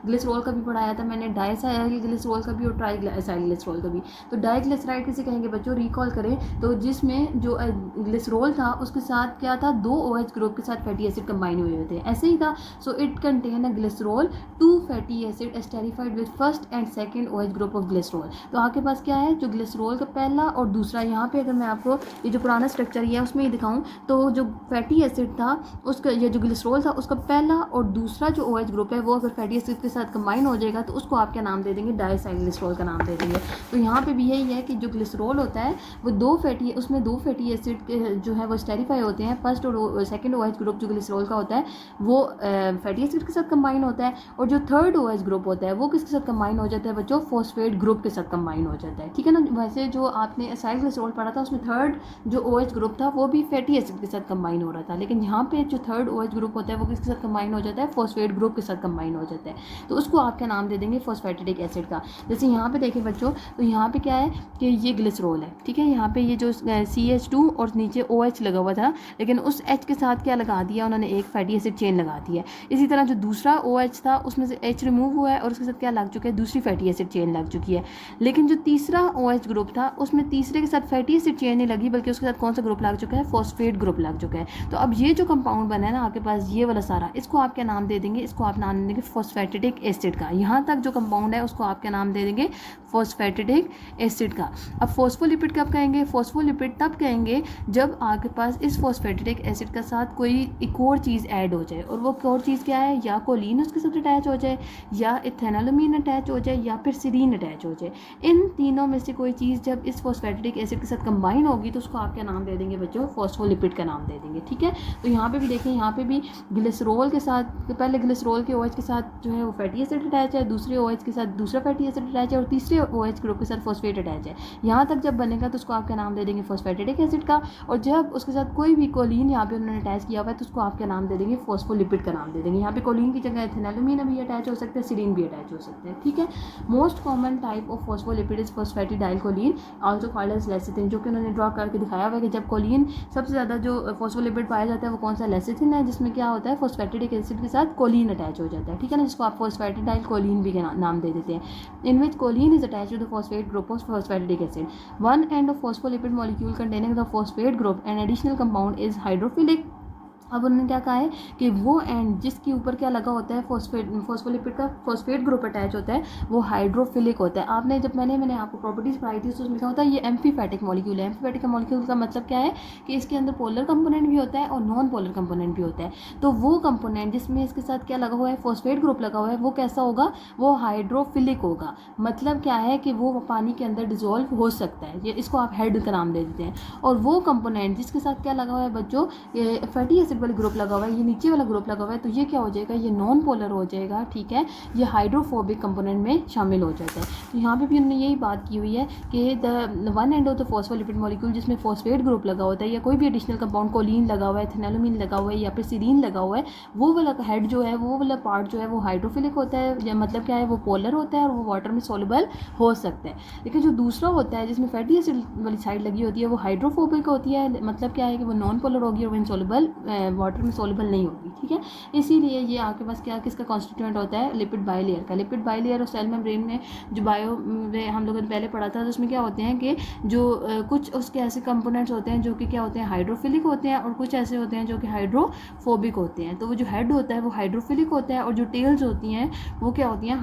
ग्लिसरॉल का भी पढ़ाया था मैंने, डाइसाइल ग्लिसरॉल का भी और ट्राइसाइल ग्लिसरॉल का भी। तो डाइग्लिसराइड किसे कहेंगे बच्चों, रिकॉल करें तो जिसमें जो ग्लिसरॉल था उसके साथ क्या था, दो OH ग्रुप के साथ फैटी एसिड कंबाइन हुए थे, ऐसे ही था। So it contain a glycerol, 2 fatty acid esterified with first and second OH group of glycerol. तो आपके पास क्या है, जो ग्लिसरॉल का पहला और दूसरा, यहाँ पे अगर मैं आपको ये जो पुराना स्ट्रक्चर है उसमें ही दिखाऊं, तो जो फैटी एसिड था उसका, ये जो ग्लिसरॉल था उसका पहला और दूसरा जो OH ग्रुप है वो अगर फैटी एसिड के साथ कंबाइन हो जाएगा तो उसको आप क्या नाम दे देंगे, डाइसाइल ग्लिसरॉल का नाम दे देंगे। तो यहाँ पे भी यही है कि जो ग्लिसरॉल होता है वो उसमें दो फैटी एसिड जो है वो स्टेरिफाई होते हैं। फर्स्ट और सेकंड OH ग्रुप जो ग्लिसरॉल का होता है वो फैटी एसिड के साथ कंबाइन होता है, और जो थर्ड OH ग्रुप होता है वो किसके साथ कंबाइन हो जाता है बच्चों, फॉस्फेट ग्रुप के साथ कंबाइन हो जाता है, ठीक है ना। वैसे जो आपने असाइल ग्लिसरॉल पढ़ा था उसमें थर्ड जो OH ग्रुप था वो भी फैटी एसिड के साथ कंबाइन हो रहा था, लेकिन यहाँ पे जो थर्ड OH ग्रुप होता है वो किसके साथ कंबाइन हो जाता है, फॉस्फेट ग्रुप के साथ कंबाइन हो जाता है। तो उसको आप क्या नाम दे देंगे, फॉस्फेटिडिक एसिड का। जैसे यहाँ पे देखें बच्चों, तो यहाँ पे क्या है कि ये ग्लिसरॉल है, ठीक है, यहाँ पे ये जो CH2 और नीचे OH लगा हुआ था, लेकिन उस H के साथ क्या लगा दिया उन्होंने, एक फैटी एसिड चेन लगा दी है। इसी तरह जो दूसरा OH था उसमें से H रिमूव हुआ है और उसके साथ क्या लग चुका है, दूसरी फैटी एसिड चेन लग चुकी है। लेकिन जो तीसरा OH ग्रुप था उसमें तीसरे के साथ फैटी एसिड चेन नहीं लगी, बल्कि उसके साथ कौन सा ग्रुप लग चुका है, फॉस्फेट ग्रुप लग चुका है। तो अब ये जो कंपाउंड बना है ना आपके पास, ये वाला सारा, इसको आप क्या नाम दे देंगे, इसको आप नाम दे देंगे फॉस्फेटिडिक एसिड का। यहाँ तक जो कंपाउंड है उसको आप क्या नाम दे देंगे, फॉस्फेटिडिक एसिड का। अब फॉस्फोलिपिड कब कहेंगे, फॉस्फोलिपिड तब कहेंगे जब आपके पास इस फॉस्फेटिडिक एसिड के साथ कोई एक और चीज़ ऐड हो जाए, और वो और चीज़ क्या है, या कोलिन उसके साथ अटैच हो जाए, या इथेनोलमीन अटैच हो जाए, या फिर सीरीन अटैच हो जाए। इन तीनों में से कोई चीज़ जब इस फॉस्फेटिडिक एसिड के साथ कंबाइन होगी तो उसको आप क्या नाम दे देंगे बच्चों, फॉस्फोलिपिड का नाम दे देंगे, ठीक है। तो यहाँ पे भी देखें, यहाँ पे भी ग्लिसरॉल के साथ, पहले ग्लिसरॉल के OH के साथ जो है वो फैटी एसिड अटैच है, दूसरे OH के साथ दूसरा फैटी एसिड अटैच है, और तीसरे OH ग्रुप के साथ फॉस्फेट अटैच है। यहाँ तक जब बनेगा तो उसको आप क्या नाम दे देंगे, फॉस्फेटिडिक एसिड का। और जब उसके साथ कोई भी कोलिन यहाँ पे उन्होंने अटैच किया हुआ है तो उसको आप क्या नाम दे देंगे, फॉस्फोलिपिड का नाम दे देंगे। यहाँ पे कोलिन की जगह इथेनोलमीन भी अटैच हो सकता है, सीरीन भी अटैच हो सकते हैं, ठीक है। Most common type of phospholipid is phosphatidylcholine, also called as lecithin, जो कि उन्होंने ड्रॉ करके दिखाया हुआ है कि जब कोलिन सबसे ज़्यादा जो फॉस्फोलिपिड पाया जाता है वो कौन सा, लेसिथिन है, जिसमें क्या होता है, फॉस्फेटिडिक एसिड के साथ कोलिन अटैच हो जाता है, ठीक है ना, जिसको आप फॉस्फेटिडाइलकोलिन भी नाम दे देते हैं। In which choline is attach to the phosphate group of phosphatidic acid. One end of phospholipid molecule containing the phosphate group and additional compound is hydrophilic. अब उन्होंने क्या कहा है कि वो एंड जिसके ऊपर क्या लगा होता है, फॉस्फोलिपिड का फॉस्फेट ग्रुप अटैच होता है, वो हाइड्रोफिलिक होता है। आपने जब मैंने आपको प्रॉपर्टीज पढ़ाई थी तो उसमें क्या होता है, ये एम्फीफैटिक मॉलिक्यूल है। एम्फीफैटिक मॉलिक्यूल का मतलब क्या है कि इसके अंदर पोलर कंपोनेंट भी होता है और नॉन पोलर कंपोनेंट भी होता है। तो वो कंपोनेंट जिसमें इसके साथ क्या लगा हुआ है, फॉस्फेट ग्रुप लगा हुआ है, वो कैसा होगा, वो हाइड्रोफिलिक होगा। मतलब क्या है कि वो पानी के अंदर डिजोल्व हो सकता है, ये इसको आप हेड का नाम दे देते हैं। और वो कंपोनेंट जिसके साथ क्या लगा हुआ है बच्चों, फैटी एसिड वाला ग्रुप लगा हुआ है, ये नीचे वाला ग्रुप लगा हुआ है, तो ये क्या हो जाएगा, ये नॉन पोलर हो जाएगा, ठीक है, ये हाइड्रोफोबिक कंपोनेंट में शामिल हो जाता है। तो यहाँ पे भी उन्होंने यही बात की हुई है कि the one end of the phospholipid molecule जिसमें फॉस्फेट ग्रुप लगा होता है या कोई भी एडिशनल कंपाउंड, कोलिन लगा हुआ है, फेनोलमीन लगा हुआ है या फिर सीरीन लगा हुआ है, वो वाला हेड जो है, वो वाला पार्ट जो है वो हाइड्रोफिलिक होता है, मतलब क्या है, वो पोलर होता है और वो वाटर में सोलबल हो सकता है। लेकिन जो दूसरा होता है जिसमें फैटी एसिड वाली साइड लगी होती है, वो हाइड्रोफोबिक होती है, मतलब क्या है कि वो नॉन पोलर होगी और वो इनसोलबल, वाटर में सोलबल नहीं होगी, ठीक है। इसीलिए ये आपके पास क्या किसका कॉन्स्टिट्यूएंट होता है, लिपिड बाइलेयर का। लिपिड बाइलेयर और सेल मेम्ब्रेन में जो बायो हम लोगों ने पहले पढ़ा था, तो उसमें क्या होते हैं कि जो कुछ उसके ऐसे कंपोनेंट्स होते हैं जो कि क्या होते हैं, हाइड्रोफिलिक होते हैं, और कुछ ऐसे होते हैं जो कि हाइड्रोफोबिक होते हैं। तो वो जो हेड होता है वो हाइड्रोफिलिक होता है और जो टेल्स होती हैं वो क्या होती हैं,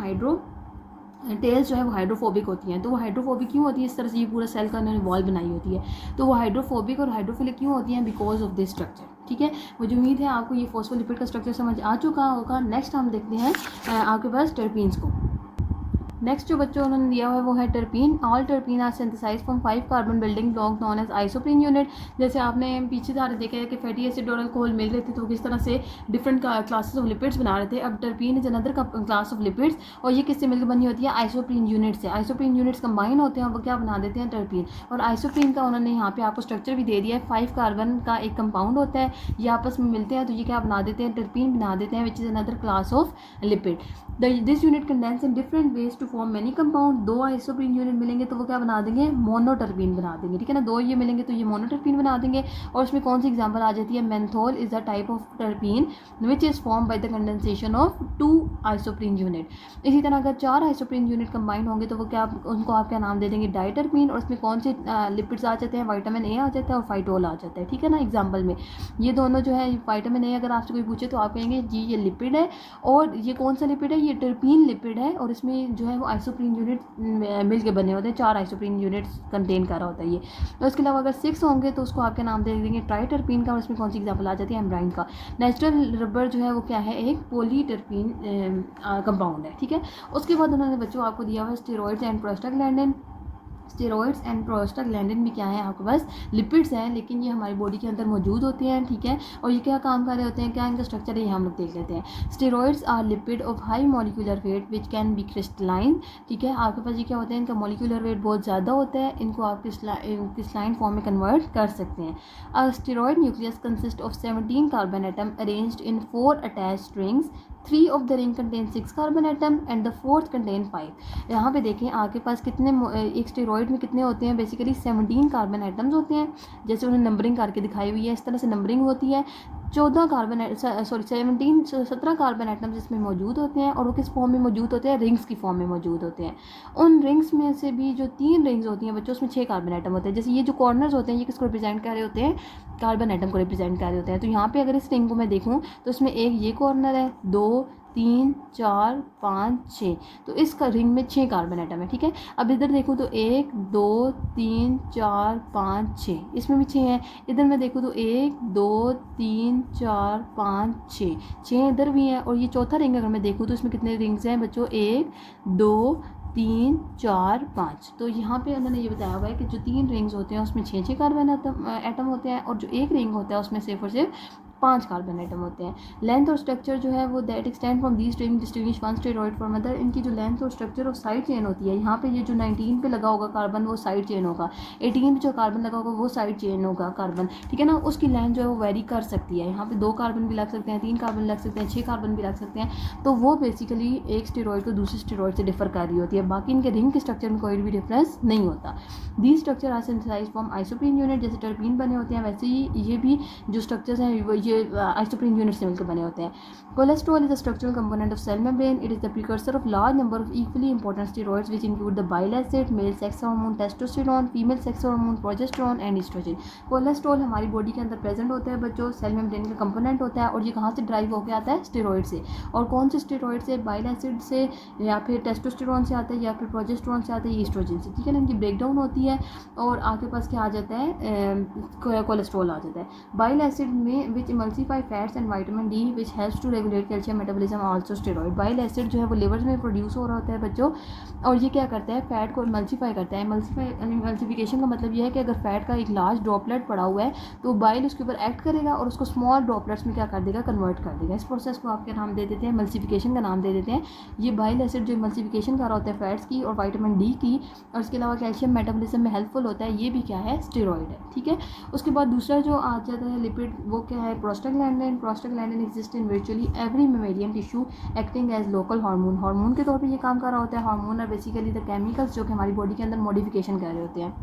टेल्स जो है वो हाइड्रोफोबिक होती हैं। तो वो हाइड्रोफोबिक क्यों होती है, इस तरह से ये पूरा सेल का उन्होंने वॉल बनाई होती है, तो वो हाइड्रोफोबिक और हाइड्रोफिलिक क्यों होती हैं, बिकॉज ऑफ दिस स्ट्रक्चर, ठीक है। मुझे उम्मीद है आपको ये फॉस्फोलिपिड का स्ट्रक्चर समझ आ चुका होगा। नेक्स्ट हम देखते हैं आपके पास टर्पीन्स को। नेक्स्ट जो बच्चों उन्होंने दिया हुआ है वो है terpene. All terpene are synthesized from 5 carbon building block known as isoprene unit. जैसे आपने पीछे सारे देखा है कि फैटी एसिड और अल्कोहल मिल रहे थे तो किस तरह से डिफरेंट क्लासेस ऑफ लिपिड्स बना रहे थे। अब terpene is another class of lipids, और ये किससे मिलकर बनी होती है, आइसोप्रीन यूनिट से। आइसोप्रीन यूनिट्स कंबाइन होते हैं और वो क्या बना देते हैं, टर्पीन। और आइसोप्रीन का उन्होंने यहाँ पे आपको स्ट्रक्चर भी दे दिया है। 5 कार्बन का एक कंपाउंड होता है, ये आपस में मिलते हैं तो ये क्या बना देते हैं, टर्पीन बना देते हैं, which is another class of lipid. This unit condense in different ways to form many compound. 2 isoprene unit मिलेंगे तो वो क्या बना देंगे, मोनोटर्पीन बना देंगे, ठीक है ना। 2 ये मिलेंगे तो ये मोनोटर्पीन बना देंगे। और उसमें कौन सी एग्जांपल आ जाती है, menthol is a type of terpene which is form by the condensation of 2 isoprene unit. इसी तरह अगर 4 आइसोप्रीन यूनिट कंबाइन होंगे तो वो क्या, उनको आप क्या नाम दे देंगे, डाइटर्पीन। और उसमें कौन से लिपिड्स आ जाते हैं, विटामिन ए आ जाता है और फाइटोल आ जाता है, ठीक है ना। एग्जाम्पल में ये दोनों जो है, विटामिन ए अगर आपसे कोई पूछे तो आप कहेंगे जी ये लिपिड है, और ये कौन सा लिपिड है, ये टर्पीन लिपिड है, और इसमें जो है वो आइसोप्रीन यूनिट मिल के बने होते हैं, 4 आइसोप्रीन यूनिट्स कंटेन कर रहा होता है ये। तो इसके अलावा अगर 6 होंगे तो उसको आपके नाम दे देंगे ट्राइटर्पीन का, और इसमें कौन सी एग्जांपल आ जाती है, एम्ब्राइन का। नेचुरल रबर जो है वो क्या है, एक पॉलीटर्पीन कंपाउंड है, ठीक है। उसके बाद उन्होंने बच्चों आपको दिया हुआ steroids and prostaglandin. Steroids and prostaglandin भी क्या है, आपके पास लिपिड्स हैं, लेकिन ये हमारी बॉडी के अंदर मौजूद होते हैं, ठीक है। और ये क्या काम कर रहे होते हैं, क्या इनका स्ट्रक्चर है, ये हम लोग देख लेते हैं। Steroids are lipid of high molecular weight which can be crystalline, ठीक है। आपके पास ये क्या होता है, इनका मॉलिक्यूलर वेट बहुत ज़्यादा होता है, इनको आप क्रिस्टलाइन फॉर्म में कन्वर्ट कर सकते हैं। A steroid nucleus consist of 17 carbon atom arranged in 4 attached rings. 3 of the ring contain 6 carbon atom and the 4th contain 5। यहाँ पे देखें आपके पास कितने, एक स्टेरॉइड में कितने होते हैं, बेसिकली 17 कार्बन एटम्स होते हैं, जैसे उन्हें नंबरिंग करके दिखाई हुई है, इस तरह से नंबरिंग होती है। 17 कार्बन एटम्स इसमें मौजूद होते हैं, और वो किस फॉर्म में मौजूद होते हैं, रिंग्स की फॉर्म में मौजूद होते हैं। उन रिंग्स में से भी जो 3 रिंग्स होती हैं बच्चों, उसमें 6 कार्बन एटम होते हैं। जैसे ये जो कॉर्नर्स होते हैं ये किसको रिप्रेजेंट कर रहे होते हैं, कार्बन एटम को रिप्रेजेंट कर रहे होते हैं। तो यहाँ पे अगर इस रिंग को मैं देखूँ तो इसमें एक ये कॉर्नर है, 2 3 4 5 6, तो इस रिंग में 6 कार्बन एटम है, ठीक है। अब इधर देखूँ तो 1 2 3 4 5 6, इसमें भी 6 हैं। इधर मैं देखूँ तो 1 2 3 4 5 6 इधर भी हैं। और ये चौथा रिंग अगर मैं देखूँ तो इसमें कितने रिंग्स हैं बच्चों, 1 2 3 4 5। तो यहाँ पे उन्होंने ये बताया हुआ है कि जो 3 रिंग्स होते हैं उसमें 6 कार्बन एटम होते हैं, और जो एक रिंग होता है उसमें सिर्फ और सिर्फ 5 कार्बन एटम होते हैं। लेंथ और स्ट्रक्चर जो है वो that extend from these ring distinguish one steroid from other. इनकी जो लेंथ और स्ट्रक्चर और साइड चेन होती है, यहाँ पे ये जो 19 पे लगा होगा कार्बन वो साइड चेन होगा, 18 पे जो कार्बन लगा होगा वो साइड चेन होगा कार्बन, ठीक है ना। उसकी लेंथ जो है वो वेरी कर सकती है, यहाँ पे 2 कार्बन भी लग सकते हैं, 3 कार्बन लग सकते हैं, 6 कार्बन भी लग सकते हैं। तो वो बेसिकली एक स्टेरॉइड को दूसरे स्टेरॉइड से डिफर कर रही होती है, बाकी इनके रिंग के स्ट्रक्चर में कोई भी डिफरेंस नहीं होता। These structure are synthesized from isoprene unit, जैसे टर्पीन बने होते हैं वैसे ही ये भी जो स्ट्रक्चर्स हैं ये आइसोप्रीन यूनिट से मिलकर बने होते हैं। Cholesterol is a structural component of cell membrane. It is the precursor of large number of equally important steroids which include the bile acid, male sex hormone testosterone, female sex hormone progesterone and oestrogen. Cholesterol हमारी body के अंदर present होता है बच्चों, cell membrane का component होता है, और ये कहाँ से ड्राइव होकर आता है, स्टेरॉइड से। और कौन से स्टेरॉइड से, बाइल एसिड से, या फिर टेस्टोस्टेरोन से आता है, या फिर प्रोजेस्टेरोन से आता है, एस्ट्रोजन से, ठीक है ना। इनकी ब्रेकडाउन होती है और आपके पास क्या आ जाता है, कोलेस्ट्रॉल आ जाता है। बाइल एसिड में विच emulsify fats and vitamin D which helps to regulate calcium metabolism also steroid. Bile acid जो है वो लिवर में प्रोड्यूस हो रहा होता है बच्चों, और ये क्या करता है, फैट को एमल्सीफाई करता है. एमल्सिफिकेशन का मतलब ये है कि अगर फैट का एक लार्ज ड्रॉपलेट पड़ा हुआ है तो बाइल उसके ऊपर एक्ट करेगा और उसको स्मॉल ड्रॉपलेट्स में क्या कर देगा, कन्वर्ट कर देगा. इस प्रोसेस को आप क्या नाम दे देते हैं, एमल्सिफिकेशन का नाम दे देते हैं. ये बाइल एसिड जो एमल्सिफिकेशन कर रहा होता है फैट्स की और विटामिन डी की, और इसके अलावा कैल्शियम मेटाबॉलिज्म में हेल्पफुल होता है, ये भी क्या है, स्टेरॉइड है. ठीक है. उसके बाद दूसरा जो आ जाता है लिपिड, वो क्या है, prostaglandin. Prostaglandin exist in virtually every mammalian tissue acting as local hormone के तौर पे ये काम कर रहा होता है. हार्मोन और बेसिकली द केमिकल्स जो कि हमारी बॉडी के अंदर मॉडिफिकेशन कर रहे होते हैं.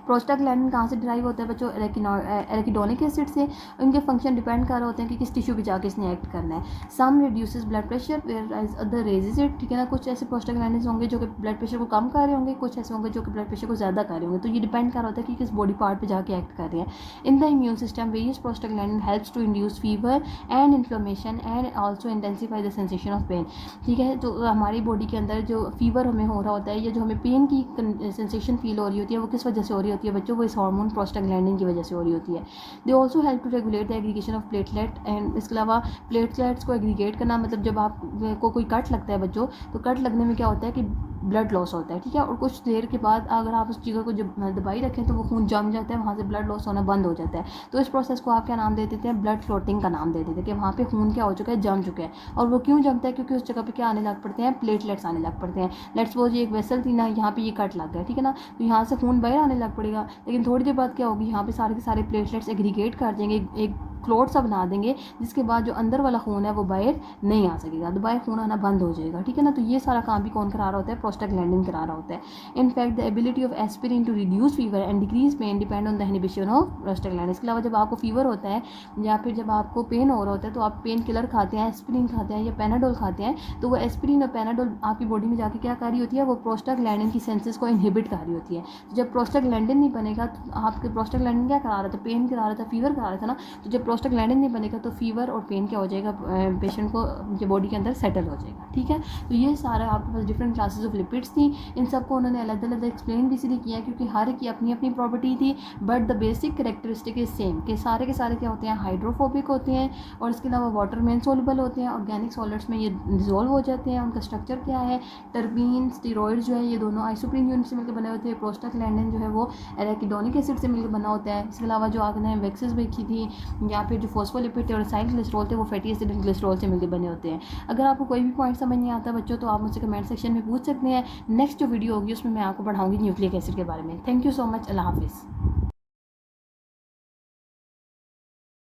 प्रोस्टाग्लैंडिन कहाँ से ड्राइव होता है बच्चों, एराकिडोनिक एसिड से. इनके फंक्शन डिपेंड कर रहे होते हैं कि किस टिश्यू पे जाके इसने एक्ट करना है. Some reduces blood pressure whereas other raises it. ठीक है ना. कुछ ऐसे प्रोस्टाग्लैंडिन होंगे जो कि ब्लड प्रेशर को कम कर रहे होंगे, कुछ ऐसे होंगे जो कि ब्लड प्रेशर को ज़्यादा कर रहे होंगे. तो ये डिपेंड कर रहा होता है कि किस बॉडी पार्ट पे जाके एक्ट कर रहे हैं. In the immune system various prostaglandin helps to induce fever and inflammation and also intensify the sensation of pain. ठीक है. तो हमारी बॉडी के अंदर जो फीवर हमें हो रहा होता है या जो हमें पेन की सेंसेशन फील हो रही होती है, वो किस वजह से हो रही होती है बच्चों, वो इस हार्मोन प्रोस्टाग्लैंडिन की वजह से हो रही होती है. They also help to regulate the aggregation of platelet. And इसके अलावा प्लेटलेट्स को एग्रीगेट करना, मतलब जब आपको कोई कट लगता है बच्चों, तो कट लगने में क्या होता है कि ब्लड लॉस होता है. ठीक है. और कुछ देर के बाद अगर आप उस चीज़ को जब दबाई रखें तो वो खून जम जाता है, वहाँ से ब्लड लॉस होना बंद हो जाता है. तो इस प्रोसेस को आप क्या नाम दे देते हैं, ब्लड क्लॉटिंग का नाम दे देते हैं, कि वहाँ पे खून क्या हो चुका है, जम चुका है. और वो क्यों जमता है, क्योंकि उस जगह पे क्या आने लग पड़ते हैं, प्लेटलेट्स आने लग पड़ते हैं. लेट्स सपोज ये एक वेसल थी ना, यहाँ पे ये कट लग गया. ठीक है ना. तो यहाँ से खून बाहर आने लग पड़ेगा, लेकिन थोड़ी देर बाद क्या होगी, यहाँ पे सारे के सारे प्लेटलेट्स एग्रीगेट कर देंगे, एक क्लॉट सा बना देंगे, जिसके बाद जो अंदर वाला खून है वो बाहर नहीं आ सकेगा, तो बाहर खून आना बंद हो जाएगा. ठीक है ना. तो ये सारा काम भी कौन करा रहा होता है, प्रोस्टाग्लैंडिन करा रहा होता है. In fact the ability of aspirin to reduce fever and decrease pain depend on the inhibition of prostaglandin. इसके अलावा जब आपको फीवर होता है या फिर जब आपको पेन हो रहा होता है तो आप पेन किलर खाते हैं, एस्पिरिन खाते हैं या पेनाडोल खाते हैं, तो वो एस्पिरिन और पेनाडोल आपकी बॉडी में जाके क्या कर रही होती है, वो प्रोस्टाग्लैंडिन की सेंसेस को इनहिबिट कर रही होती है. तो जब प्रोस्टाग्लैंडिन नहीं बनेगा तो आपके प्रोस्टाग्लैंडिन क्या करा रहा था, पेन करा रहा था, फीवर करा रहा था ना. तो जब प्रोस्टाग्लैंडिन नहीं बनेगा तो फीवर और पेन क्या हो जाएगा, पेशेंट को जो बॉडी के अंदर सेटल हो जाएगा. ठीक है. तो ये सारा आपके पास डिफरेंट क्लासेस ऑफ लिपिड्स थी. इन सबको उन्होंने अलग अलग एक्सप्लेन भी इसलिए किया क्योंकि हर की अपनी अपनी प्रॉपर्टी थी, but the basic characteristic is same, कि सारे के सारे क्या होते हैं, हाइड्रोफोबिक होते हैं, और इसके अलावा वाटर में इनसॉल्युबल होते हैं, ऑर्गेनिक सॉलिड्स में ये डिजोल्व हो जाते हैं. उनका स्ट्रक्चर क्या है, टर्बीन, स्टेरॉइड्स जो है ये दोनों आइसोप्रीन यूनिट से मिलकर बने होते हैं. प्रोस्टाग्लैंडिन जो है वो एराकिडोनिक एसिड से मिलकर बना होता है. इसके अलावा जो आपने वैक्सेस देखी थी या फिर जो फॉस्फोलिपिड थे और साइड ग्लिसरॉल थे, वो फैटी एसिड एंड ग्लिसरॉल से मिलकर बने होते हैं. अगर आपको कोई भी पॉइंट समझ नहीं आता बच्चों तो आप मुझसे कमेंट सेक्शन में पूछ सकते हैं. नेक्स्ट जो वीडियो होगी उसमें मैं आपको पढ़ाऊंगी न्यूक्लिक एसिड के बारे में. Thank you so much. अल्लाह हाफिज़.